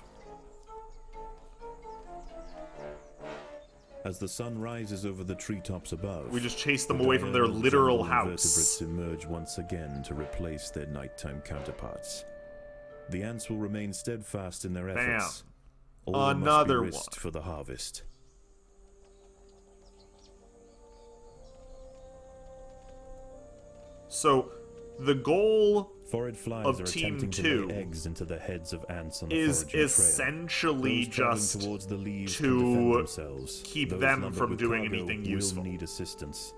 Speaker 4: As the sun rises over the treetops above,
Speaker 1: We just chase them away from their literal house.
Speaker 4: Vertebrates emerge once again to replace their nighttime counterparts. The ants will remain steadfast in their efforts. All
Speaker 1: Another
Speaker 4: must be risked
Speaker 1: one.
Speaker 4: for the harvest.
Speaker 1: So, the goal
Speaker 4: Forage flies
Speaker 1: of
Speaker 4: are
Speaker 1: Team
Speaker 4: attempting to
Speaker 1: 2
Speaker 4: lay eggs into the heads of ants on the
Speaker 1: is
Speaker 4: foraging trail.
Speaker 1: essentially
Speaker 4: Those traveling
Speaker 1: just
Speaker 4: towards the leaves
Speaker 1: to
Speaker 4: can defend themselves.
Speaker 1: keep
Speaker 4: Those
Speaker 1: them
Speaker 4: lumbered
Speaker 1: from
Speaker 4: with
Speaker 1: doing
Speaker 4: cargo
Speaker 1: anything
Speaker 4: will
Speaker 1: useful.
Speaker 4: need assistance.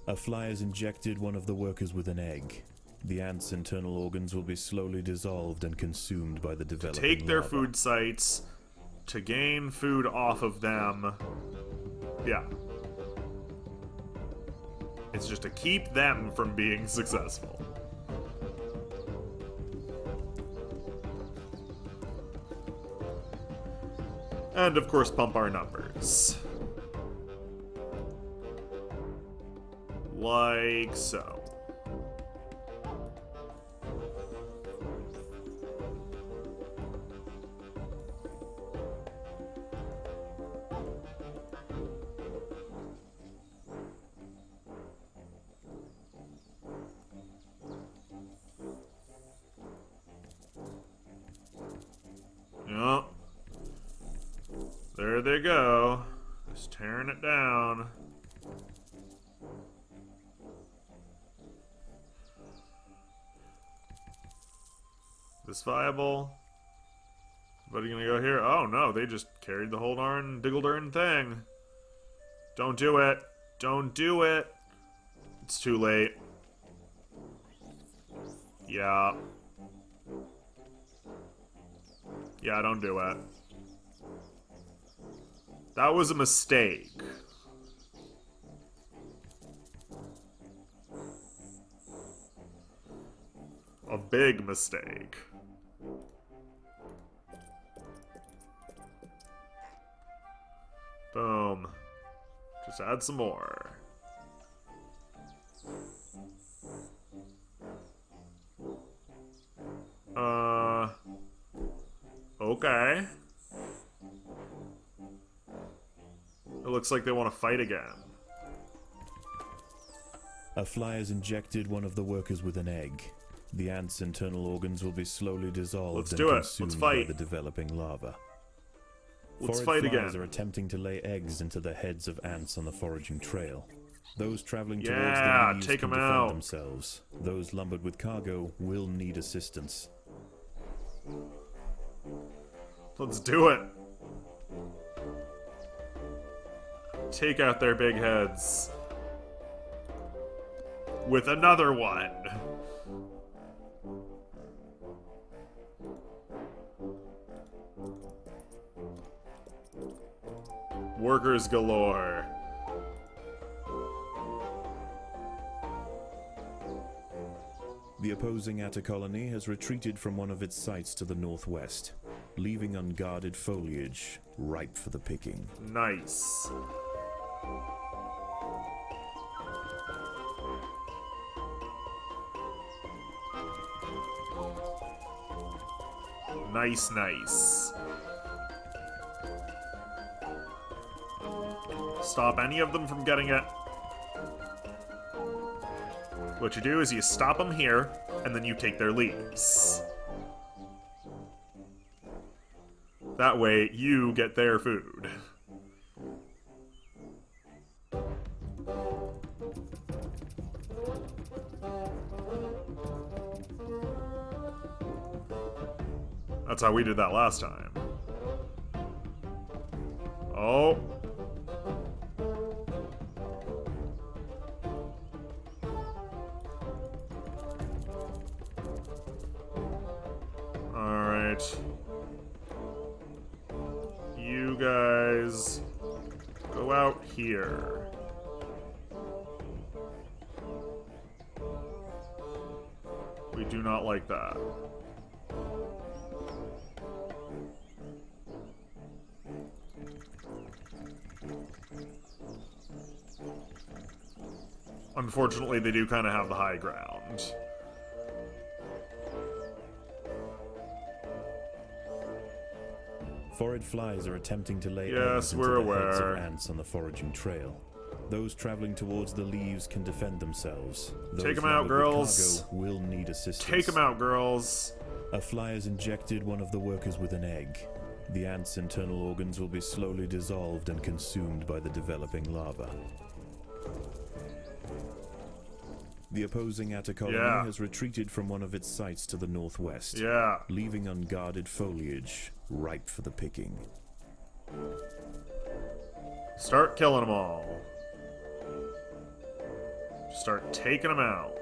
Speaker 4: A fly has injected one of the workers with an egg. The ants' internal organs will be slowly dissolved and consumed by the developing
Speaker 1: Take their
Speaker 4: lava.
Speaker 1: food sites, to gain food off of them. Yeah. It's just to keep them from being successful. And of course, pump our numbers. Like so. Yep. There they go. Just tearing it down. This viable? What are you gonna go here? Oh no, they just carried the whole diggle-darn thing. Don't do it. Don't do it. It's too late. Yeah. Yeah, don't do it. That was a mistake. A big mistake. Boom. Just add some more. Okay. It looks like they want to fight again.
Speaker 4: A fly has injected one of the workers with an egg. The ants' internal organs will be slowly dissolved
Speaker 1: Let's
Speaker 4: and
Speaker 1: do it. Let's
Speaker 4: consumed
Speaker 1: fight.
Speaker 4: by the developing lava.
Speaker 1: Let's
Speaker 4: Forage
Speaker 1: fight
Speaker 4: flies
Speaker 1: again.
Speaker 4: are attempting to lay eggs into the heads of ants on the foraging trail. Those traveling
Speaker 1: Yeah,
Speaker 4: towards the leaves
Speaker 1: take
Speaker 4: can
Speaker 1: 'em
Speaker 4: defend
Speaker 1: out.
Speaker 4: themselves. Those lumbered with cargo will need assistance.
Speaker 1: Let's do it. Take out their big heads. With another one. Workers galore.
Speaker 4: The opposing Atta colony has retreated from one of its sites to the northwest, leaving unguarded foliage ripe for the picking.
Speaker 1: Nice. Nice, nice. Stop any of them from getting it. What you do is you stop them here, and then you take their leaves. That way, you get their food. That's how we did that last time. Oh. Alright. You guys go out here. We do not like that. Unfortunately, they do kind of have the high ground.
Speaker 4: Forage flies are attempting to lay
Speaker 1: Yes,
Speaker 4: eggs
Speaker 1: we're
Speaker 4: into the heads
Speaker 1: aware.
Speaker 4: of ants on the foraging trail. Those traveling towards the leaves can defend themselves. Those
Speaker 1: Take 'em out,
Speaker 4: lumbered with
Speaker 1: girls.
Speaker 4: cargo will need assistance.
Speaker 1: Take them out, girls.
Speaker 4: A fly has injected one of the workers with an egg. The ants' internal organs will be slowly dissolved and consumed by the developing lava. The opposing Atta colony
Speaker 1: Yeah.
Speaker 4: has retreated from one of its sites to the northwest,
Speaker 1: Yeah.
Speaker 4: leaving unguarded foliage ripe for the picking.
Speaker 1: Start killing them all. Start taking them out.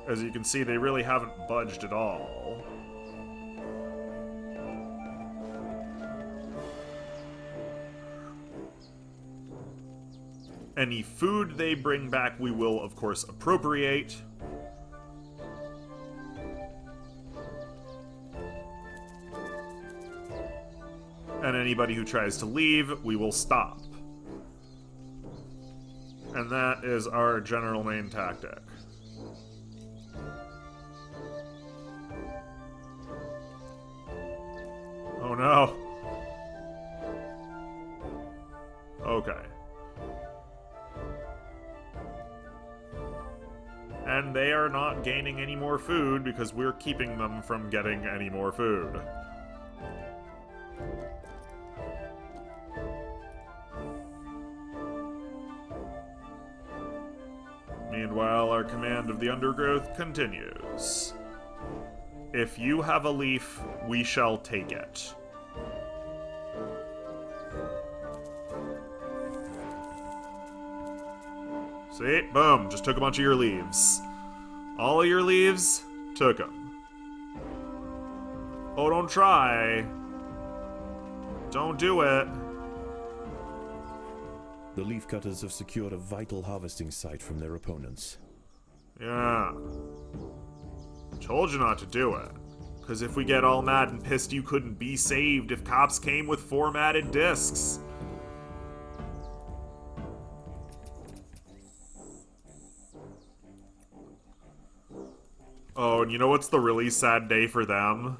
Speaker 1: As you can see, they really haven't budged at all. Any food they bring back, we will, of course, appropriate. And anybody who tries to leave, we will stop. And that is our general main tactic. Oh no. Okay. And they are not gaining any more food because we're keeping them from getting any more food. Meanwhile, our command of the Undergrowth continues. If you have a leaf, we shall take it. See? Boom. Just took a bunch of your leaves. All of your leaves, took them. Oh, don't try. Don't do it.
Speaker 4: The Leafcutters have secured a vital harvesting site from their opponents.
Speaker 1: Yeah. Told you not to do it. Because if we get all mad and pissed, you couldn't be saved if cops came with formatted discs. Oh, and you know what's the really sad day for them?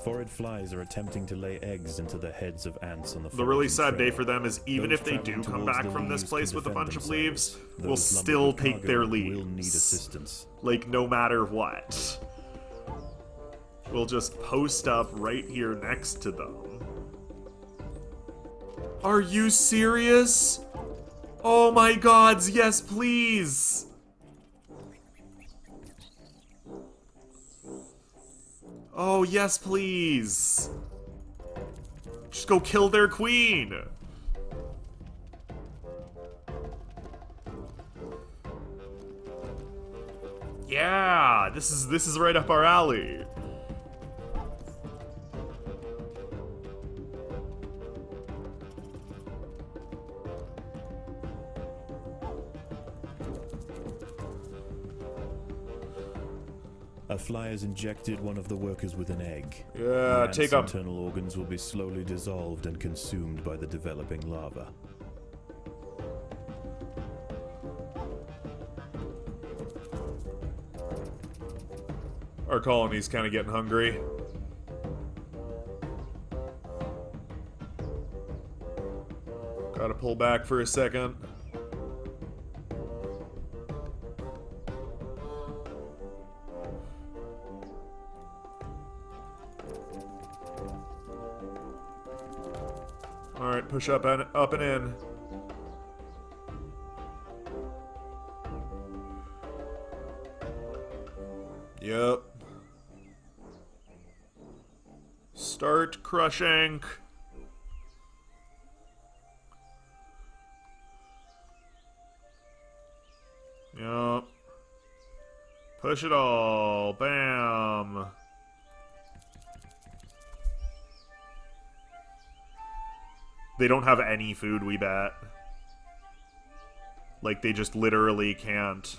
Speaker 4: Forrid flies are attempting to lay eggs into the heads of ants on the
Speaker 1: The really
Speaker 4: foraging
Speaker 1: sad day
Speaker 4: trail.
Speaker 1: for them is even
Speaker 4: Those
Speaker 1: if they do
Speaker 4: traveling
Speaker 1: come
Speaker 4: towards
Speaker 1: back
Speaker 4: the
Speaker 1: from this
Speaker 4: leaves
Speaker 1: place
Speaker 4: can
Speaker 1: with a
Speaker 4: defend
Speaker 1: bunch of
Speaker 4: themselves.
Speaker 1: leaves,
Speaker 4: Those
Speaker 1: we'll still
Speaker 4: lumbered with
Speaker 1: take their
Speaker 4: cargo
Speaker 1: leaves.
Speaker 4: will need assistance.
Speaker 1: Like, no matter what. We'll just post up right here next to them. Are you serious? Oh my gods, yes please! Oh yes please! Just go kill their queen! Yeah, this is right up our alley.
Speaker 4: A fly has injected one of the workers with an egg.
Speaker 1: Yeah,
Speaker 4: The
Speaker 1: take
Speaker 4: ant's
Speaker 1: 'em.
Speaker 4: internal organs will be slowly dissolved and consumed by the developing larva.
Speaker 1: Our colony's kind of getting hungry. Gotta pull back for a second. Alright, push up and in. Yep. Start crushing. Yep. Push it all. Bam. They don't have any food, we bet. Like, they just literally can't.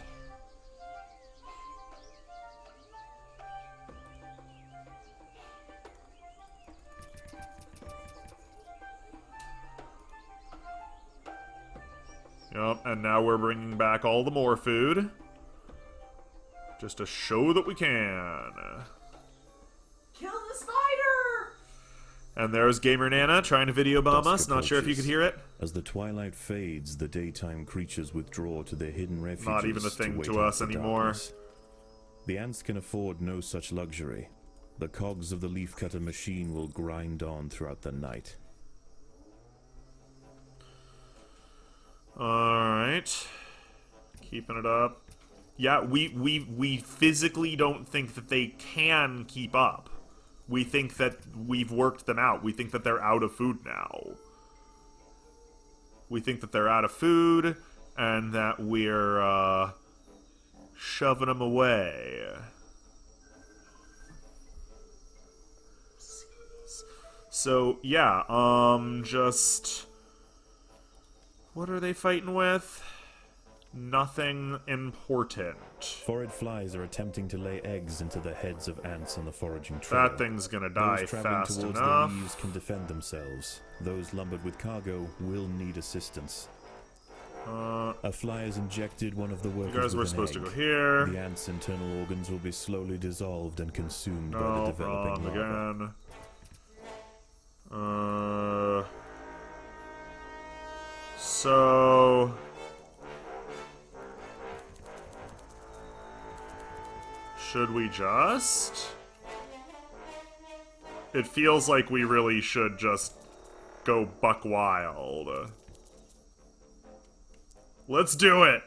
Speaker 1: Yep, and now we're bringing back all the more food. Just to show that we can.
Speaker 3: Kill the spider!
Speaker 1: And there's Gamer Nana trying to video bomb us.
Speaker 4: Dusk
Speaker 1: Not sure if you could
Speaker 4: approaches.
Speaker 1: hear it.
Speaker 4: As the twilight fades, the daytime creatures withdraw to their hidden refuges.
Speaker 1: Not even a thing
Speaker 4: wait
Speaker 1: to
Speaker 4: out
Speaker 1: us
Speaker 4: the
Speaker 1: anymore.
Speaker 4: darkness. The ants can afford no such luxury. The cogs of the leafcutter machine will grind on throughout the night.
Speaker 1: Alright. Keeping it up. Yeah, we physically don't think that they can keep up. We think that we've worked them out. We think that they're out of food now. We think that they're out of food, and that we're, shoving them away. So, yeah, just... What are they fighting with? Nothing important.
Speaker 4: Foraged flies are attempting to lay eggs into the heads of ants on the foraging trail.
Speaker 1: That thing's gonna die
Speaker 4: Those traveling
Speaker 1: fast
Speaker 4: towards
Speaker 1: enough.
Speaker 4: the leaves can defend themselves. Those lumbered with cargo will need assistance. A fly has injected one of the workers.
Speaker 1: You guys
Speaker 4: with
Speaker 1: were
Speaker 4: an
Speaker 1: supposed
Speaker 4: egg.
Speaker 1: to go here.
Speaker 4: The ant's internal organs will be slowly dissolved and consumed by the
Speaker 1: No,
Speaker 4: developing
Speaker 1: wrong
Speaker 4: larva.
Speaker 1: again. So... Should we just? It feels like we really should just go buck wild. Let's do it!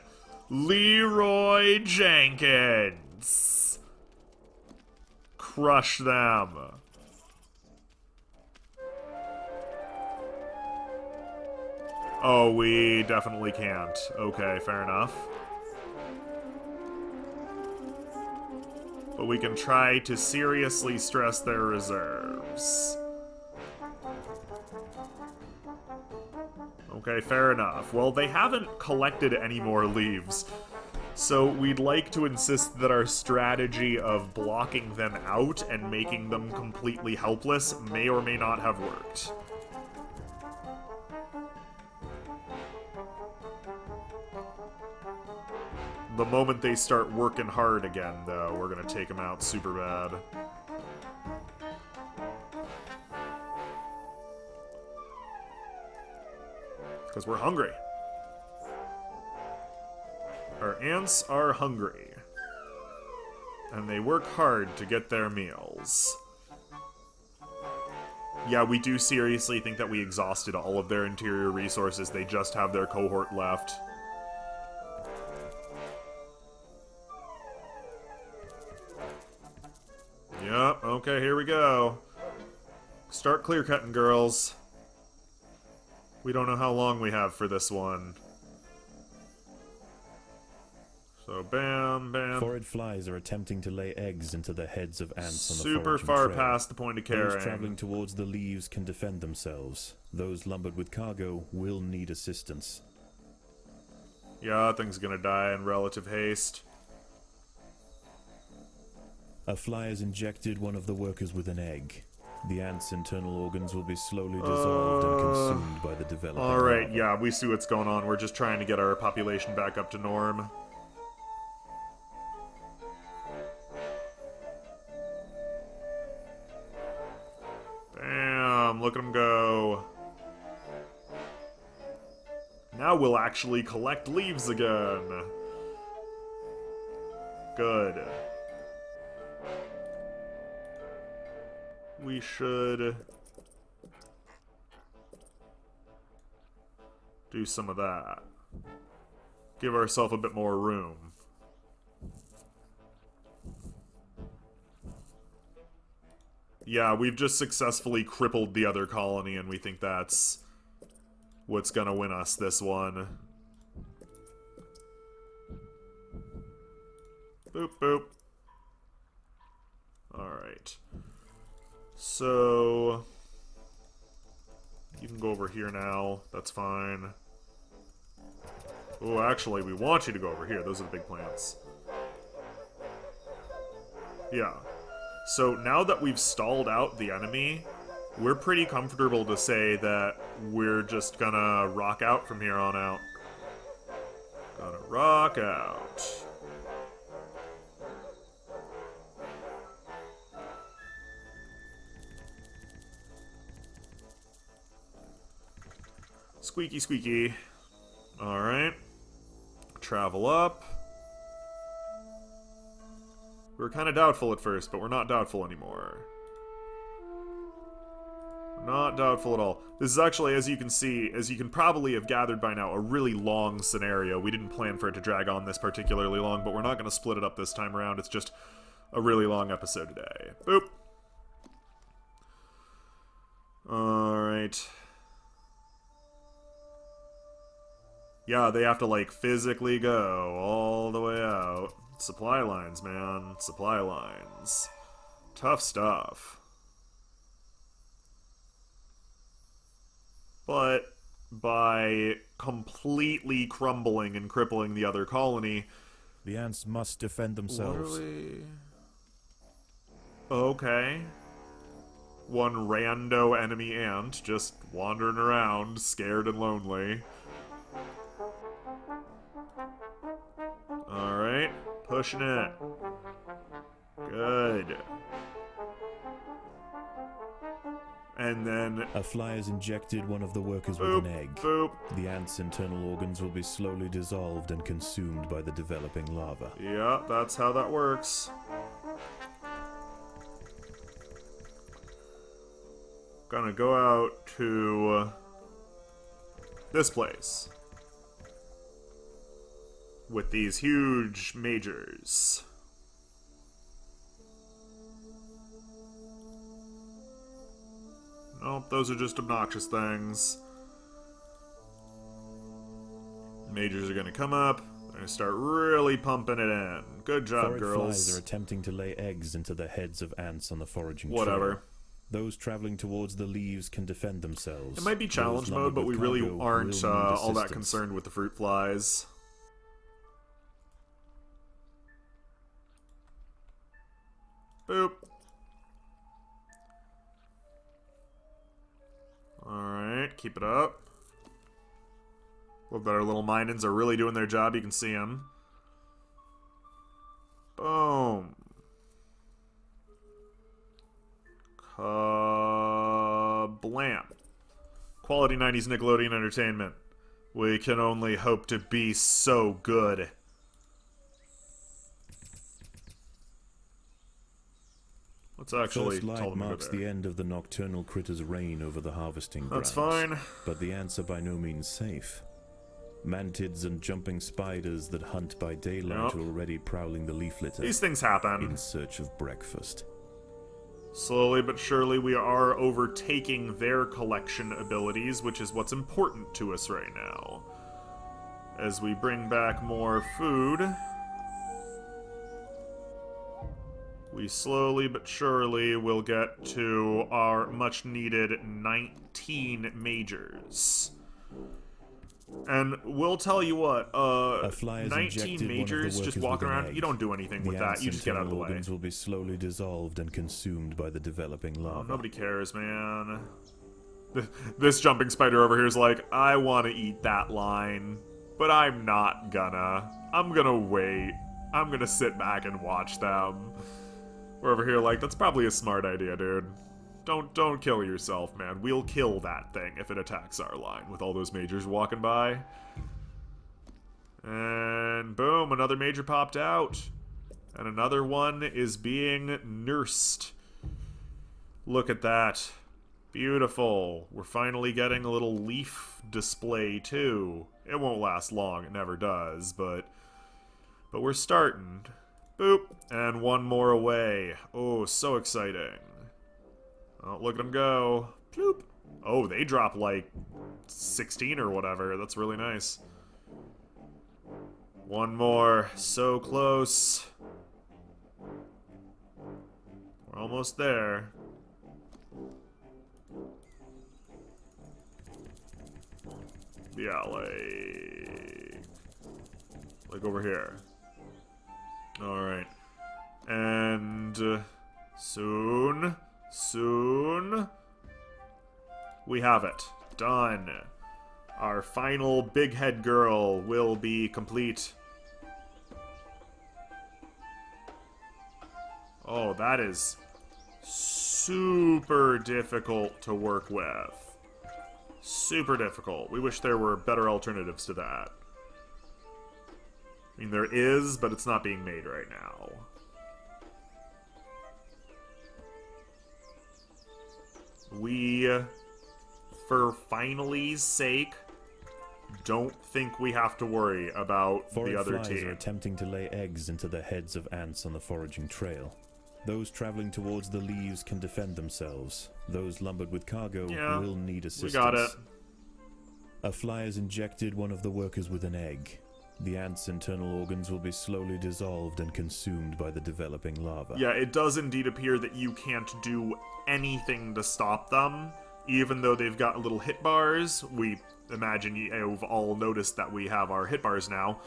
Speaker 1: Leroy Jenkins! Crush them. Oh, we definitely can't. Okay, fair enough. But we can try to seriously stress their reserves. Okay, fair enough. Well, they haven't collected any more leaves, so we'd like to insist that our strategy of blocking them out and making them completely helpless may or may not have worked. The moment they start working hard again, though, we're gonna take them out super bad. Because we're hungry. Our ants are hungry. And they work hard to get their meals. Yeah, we do seriously think that we exhausted all of their interior resources. They just have their cohort left. Yep, okay, here we go. Start clear-cutting, girls. We don't know how long we have for this one. So, bam, bam.
Speaker 4: Foraged flies are attempting to lay eggs into the heads of ants on the
Speaker 1: Super
Speaker 4: foraging
Speaker 1: far
Speaker 4: trail.
Speaker 1: past the point of carrying.
Speaker 4: Those traveling towards the leaves can defend themselves. Those lumbered with cargo will need assistance.
Speaker 1: Yeah, that thing's gonna die in relative haste.
Speaker 4: A fly has injected one of the workers with an egg. The ant's internal organs will be slowly dissolved and consumed by the developing
Speaker 1: Alright,
Speaker 4: larva.
Speaker 1: yeah, we see what's going on. We're just trying to get our population back up to norm. Damn, look at them go. Now we'll actually collect leaves again. Good. We should do some of that. Give ourselves a bit more room. Yeah, we've just successfully crippled the other colony, and we think that's what's gonna win us this one. Boop, boop. Alright. So... you can go over here now. That's fine. Oh, actually, we want you to go over here. Those are the big plants. Yeah. So now that we've stalled out the enemy, we're pretty comfortable to say that we're just gonna rock out from here on out. Gonna rock out. Squeaky, squeaky. Alright. Travel up. We were kind of doubtful at first, but we're not doubtful anymore. not doubtful at all. This is actually, as you can see, as you can probably have gathered by now, a really long scenario. We didn't plan for it to drag on this particularly long, but we're not going to split it up this time around. It's just a really long episode today. Boop. Alright. Yeah, they have to, like, physically go all the way out. Supply lines, man. Supply lines. Tough stuff. But by completely crumbling and crippling the other colony...
Speaker 4: The ants must defend themselves.
Speaker 1: Okay. One rando enemy ant just wandering around, scared and lonely. Alright, pushing it. Good. And then...
Speaker 4: A fly has injected one of the workers
Speaker 1: boop,
Speaker 4: with an egg.
Speaker 1: Boop.
Speaker 4: The ant's internal organs will be slowly dissolved and consumed by the developing lava.
Speaker 1: Yeah, that's how that works. Gonna go out to this place with these huge majors. Nope, those are just obnoxious things. Majors are gonna come up. They're gonna start really pumping it in. Good job,
Speaker 4: Forage
Speaker 1: girls.
Speaker 4: flies are attempting to lay eggs into the heads of ants on the foraging
Speaker 1: Whatever.
Speaker 4: trail. Those traveling towards the leaves can defend themselves.
Speaker 1: It might be challenge mode, but we really aren't all that concerned with the fruit flies. Boop. Alright, keep it up. Love that our little minins are really doing their job. You can see them. Boom. Kablam. Quality 90s Nickelodeon entertainment. We can only hope to be so good. Let's actually
Speaker 4: First
Speaker 1: tell
Speaker 4: light
Speaker 1: them to go
Speaker 4: marks
Speaker 1: there.
Speaker 4: the end of the nocturnal critters' reign over the harvesting grounds.
Speaker 1: That's fine.
Speaker 4: But the ants are by no means safe. Mantids and jumping spiders that hunt by daylight
Speaker 1: Yep.
Speaker 4: are already prowling the leaf litter
Speaker 1: These things happen.
Speaker 4: in search of breakfast.
Speaker 1: Slowly but surely we are overtaking their collection abilities, which is what's important to us right now. As we bring back more food, we slowly but surely will get to our much-needed 19 majors. And we'll tell you what,
Speaker 4: A fly has
Speaker 1: 19
Speaker 4: injected one of the
Speaker 1: majors just
Speaker 4: workers
Speaker 1: walking
Speaker 4: with an
Speaker 1: around,
Speaker 4: egg.
Speaker 1: you don't do anything with that, you just get out of the way.
Speaker 4: organs will be slowly dissolved and consumed by the developing lava.
Speaker 1: Nobody cares, man. This jumping spider over here is like, I want to eat that line, but I'm not gonna. I'm gonna wait. I'm gonna sit back and watch them. We're over here like, that's probably a smart idea, dude. Don't kill yourself, man. We'll kill that thing if it attacks our line with all those majors walking by. And boom, another major popped out. And another one is being nursed. Look at that. Beautiful. We're finally getting a little leaf display, too. It won't last long. It never does, but we're starting. Boop. And one more away. Oh, so exciting. Oh, look at them go. Ploop. Oh, they drop like 16 or whatever. That's really nice. One more. So close. We're almost there. Yeah, like over here. Alright. And soon, we have it. Done. Our final big head girl will be complete. Oh, that is super difficult to work with. Super difficult. We wish there were better alternatives to that. I mean, there is, but it's not being made right now. We for finally's sake, don't think we have to worry about the other
Speaker 4: flies
Speaker 1: team.
Speaker 4: are attempting to lay eggs into the heads of ants on the foraging trail. Those traveling towards the leaves can defend themselves. Those lumbered with cargo will need assistance.
Speaker 1: We got it.
Speaker 4: A fly has injected one of the workers with an egg. The ant's internal organs will be slowly dissolved and consumed by the developing lava.
Speaker 1: Yeah, it does indeed appear that you can't do anything to stop them, even though they've got little hit bars. We imagine you've all noticed that we have our hit bars now.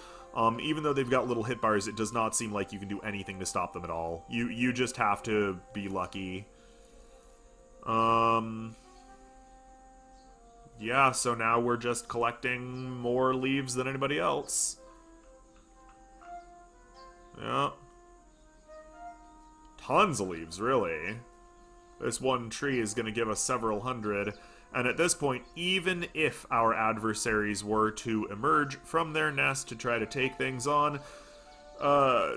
Speaker 1: Even though they've got little hit bars, it does not seem like you can do anything to stop them at all. You just have to be lucky. Yeah, so now we're just collecting more leaves than anybody else. Yeah. Tons of leaves, really. This one tree is going to give us several hundred. And at this point, even if our adversaries were to emerge from their nest to try to take things on,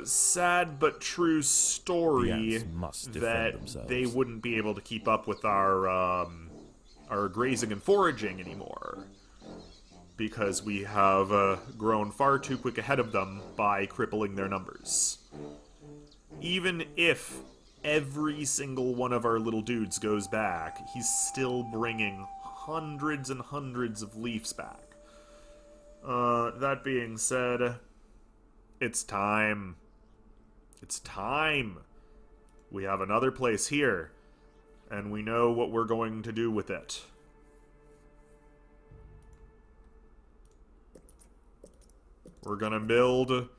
Speaker 1: sad but true story that they wouldn't be able to keep up with our grazing and foraging anymore. Because we have grown far too quick ahead of them by crippling their numbers. Even if every single one of our little dudes goes back, he's still bringing hundreds and hundreds of leaves back. That being said, it's time. It's time. We have another place here, and we know what we're going to do with it. We're gonna build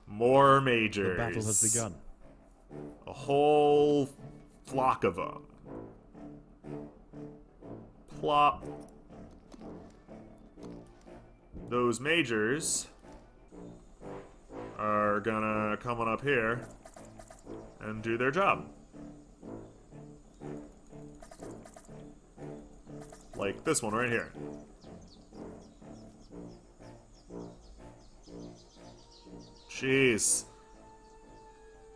Speaker 1: more majors.
Speaker 4: The battle has begun.
Speaker 1: A whole flock of them. Plop. Those majors are gonna come on up here and do their job. Like this one right here. Jeez.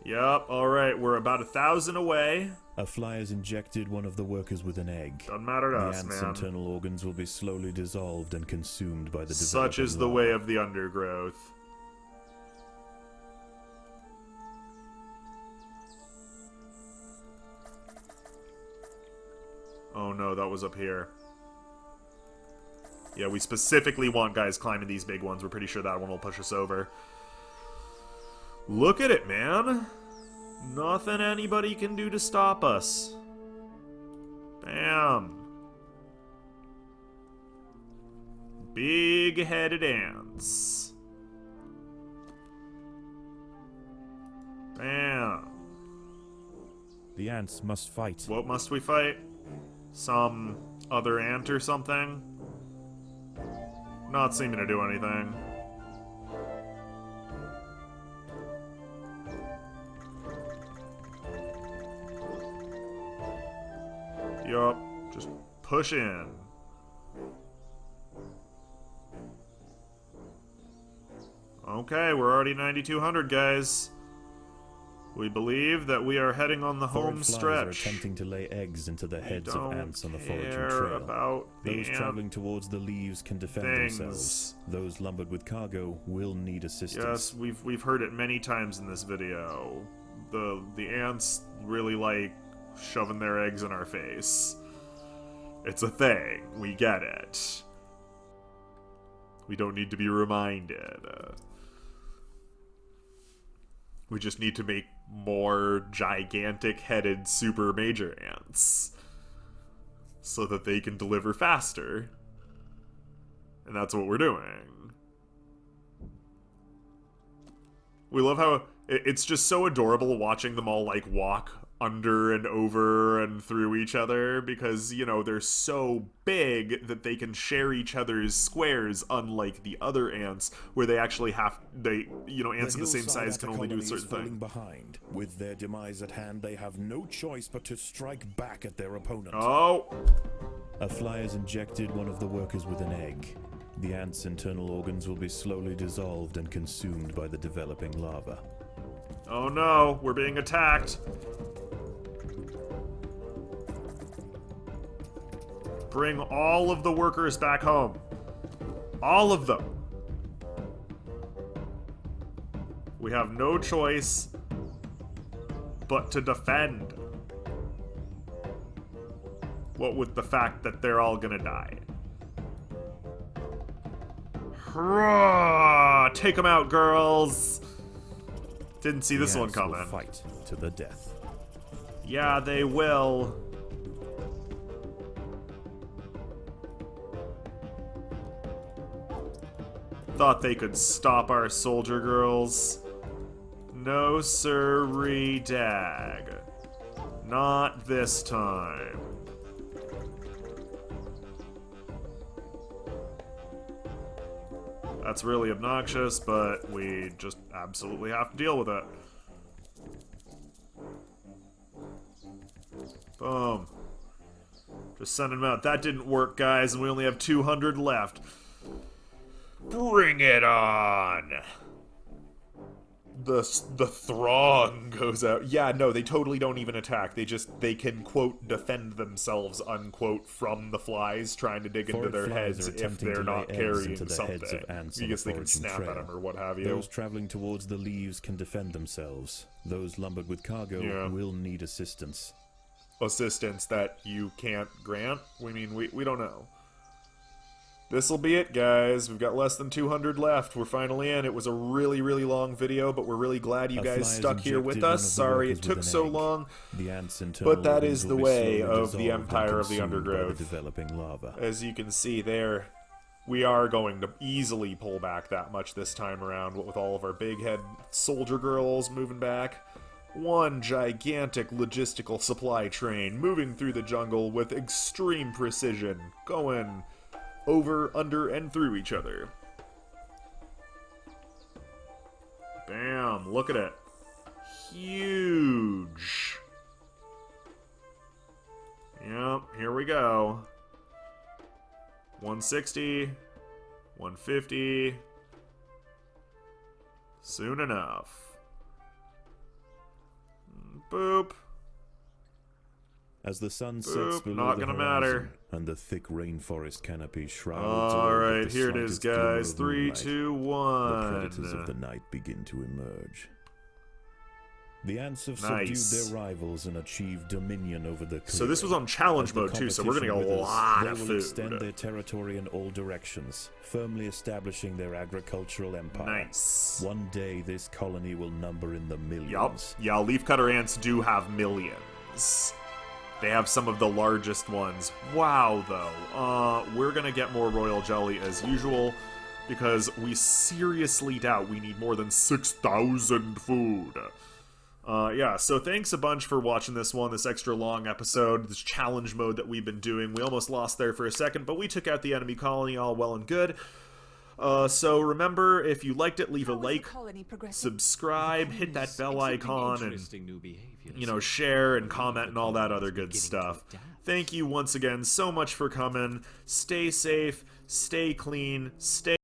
Speaker 1: Yup, alright, we're about 1,000 away.
Speaker 4: A fly has injected one of the workers with an egg.
Speaker 1: Doesn't matter to us,
Speaker 4: the ant's
Speaker 1: man.
Speaker 4: internal organs will be slowly dissolved and consumed by the
Speaker 1: Such is the way of the undergrowth. Oh no, that was up here. Yeah, we specifically want guys climbing these big ones. We're pretty sure that one will push us over. Look at it, man. Nothing anybody can do to stop us. Bam. Big-headed ants. Bam.
Speaker 4: The ants must fight.
Speaker 1: What must we fight? Some other ant or something? Not seeming to do anything. Yup, just push in. Okay, we're already 9,200, guys. We believe that we are heading on the home stretch.
Speaker 4: Are attempting to lay eggs into the heads of ants on the foraging
Speaker 1: trail.
Speaker 4: trail. Those traveling towards the leaves can defend themselves. Those lumbered with cargo will need assistance.
Speaker 1: Yes, we've heard it many times in this video. The ants really like shoving their eggs in our face. It's a thing. We get it. We don't need to be reminded. We just need to make more gigantic-headed super major ants so that they can deliver faster. And that's what we're doing. We love how it's just so adorable watching them all like walk under and over and through each other because, you know, they're so big that they can share each other's squares, unlike the other ants where they actually ants of the same size can only do a certain thing.
Speaker 4: Behind. With their demise at hand, they have no choice but to strike back at their opponent.
Speaker 1: Oh!
Speaker 4: A fly has injected one of the workers with an egg. The ant's internal organs will be slowly dissolved and consumed by the developing lava.
Speaker 1: Oh no, we're being attacked. Bring all of the workers back home. All of them. We have no choice but to defend. What with the fact that they're all gonna die. Hurrah! Take them out, girls! Didn't see this one coming.
Speaker 4: Will fight to the death.
Speaker 1: Yeah, they will. Thought they could stop our soldier girls. No sirree dag. Not this time. That's really obnoxious, but we just absolutely have to deal with it. Boom. Just sending them out. That didn't work, guys, and we only have 200 left. Bring it on! The throng goes out. Yeah, no, they totally don't even attack. They can, quote, defend themselves, unquote, from the flies trying to dig into their heads if they're not carrying something. Because they can snap at them or what have you.
Speaker 4: Those traveling towards the leaves can defend themselves. Those lumbered with cargo will need assistance.
Speaker 1: Assistance that you can't grant? We mean, we don't know. This'll be it, guys. We've got less than 200 left. We're finally in. It was a really, really long video, but we're really glad you guys stuck here with us. Sorry it took so long, but that is the way of the Empire of the Undergrowth.
Speaker 4: Developing lava.
Speaker 1: As you can see there, we are going to easily pull back that much this time around, what with all of our big head soldier girls moving back. One gigantic logistical supply train moving through the jungle with extreme precision, going over, under, and through each other. Bam, look at it. Huge. Yep, here we go. 160, 150. Soon enough. Boop.
Speaker 4: As the sun sets below
Speaker 1: not
Speaker 4: the
Speaker 1: gonna
Speaker 4: horizon,
Speaker 1: matter.
Speaker 4: And the thick rainforest canopy shrouds
Speaker 1: Alright, here it is, guys. 3, 2, 1.
Speaker 4: The predators of the night begin to emerge. The ants have subdued their rivals and achieved dominion over the clearing.
Speaker 1: So this was on challenge mode too, so we're gonna get a lot of food.
Speaker 4: They will extend their territory in all directions, firmly establishing their agricultural empire.
Speaker 1: Nice.
Speaker 4: One day this colony will number in the millions.
Speaker 1: Yup. Yeah, leafcutter ants do have millions. They have some of the largest ones. Wow, though. We're gonna get more royal jelly as usual, because we seriously doubt we need more than 6,000 food. Yeah, so thanks a bunch for watching this one, this extra long episode, this challenge mode that we've been doing. We almost lost there for a second, but we took out the enemy colony, all well and good. So remember, if you liked it, leave a like, subscribe, hit that bell icon, and, you know, share and comment and all that other good stuff. Thank you once again so much for coming. Stay safe, stay clean, stay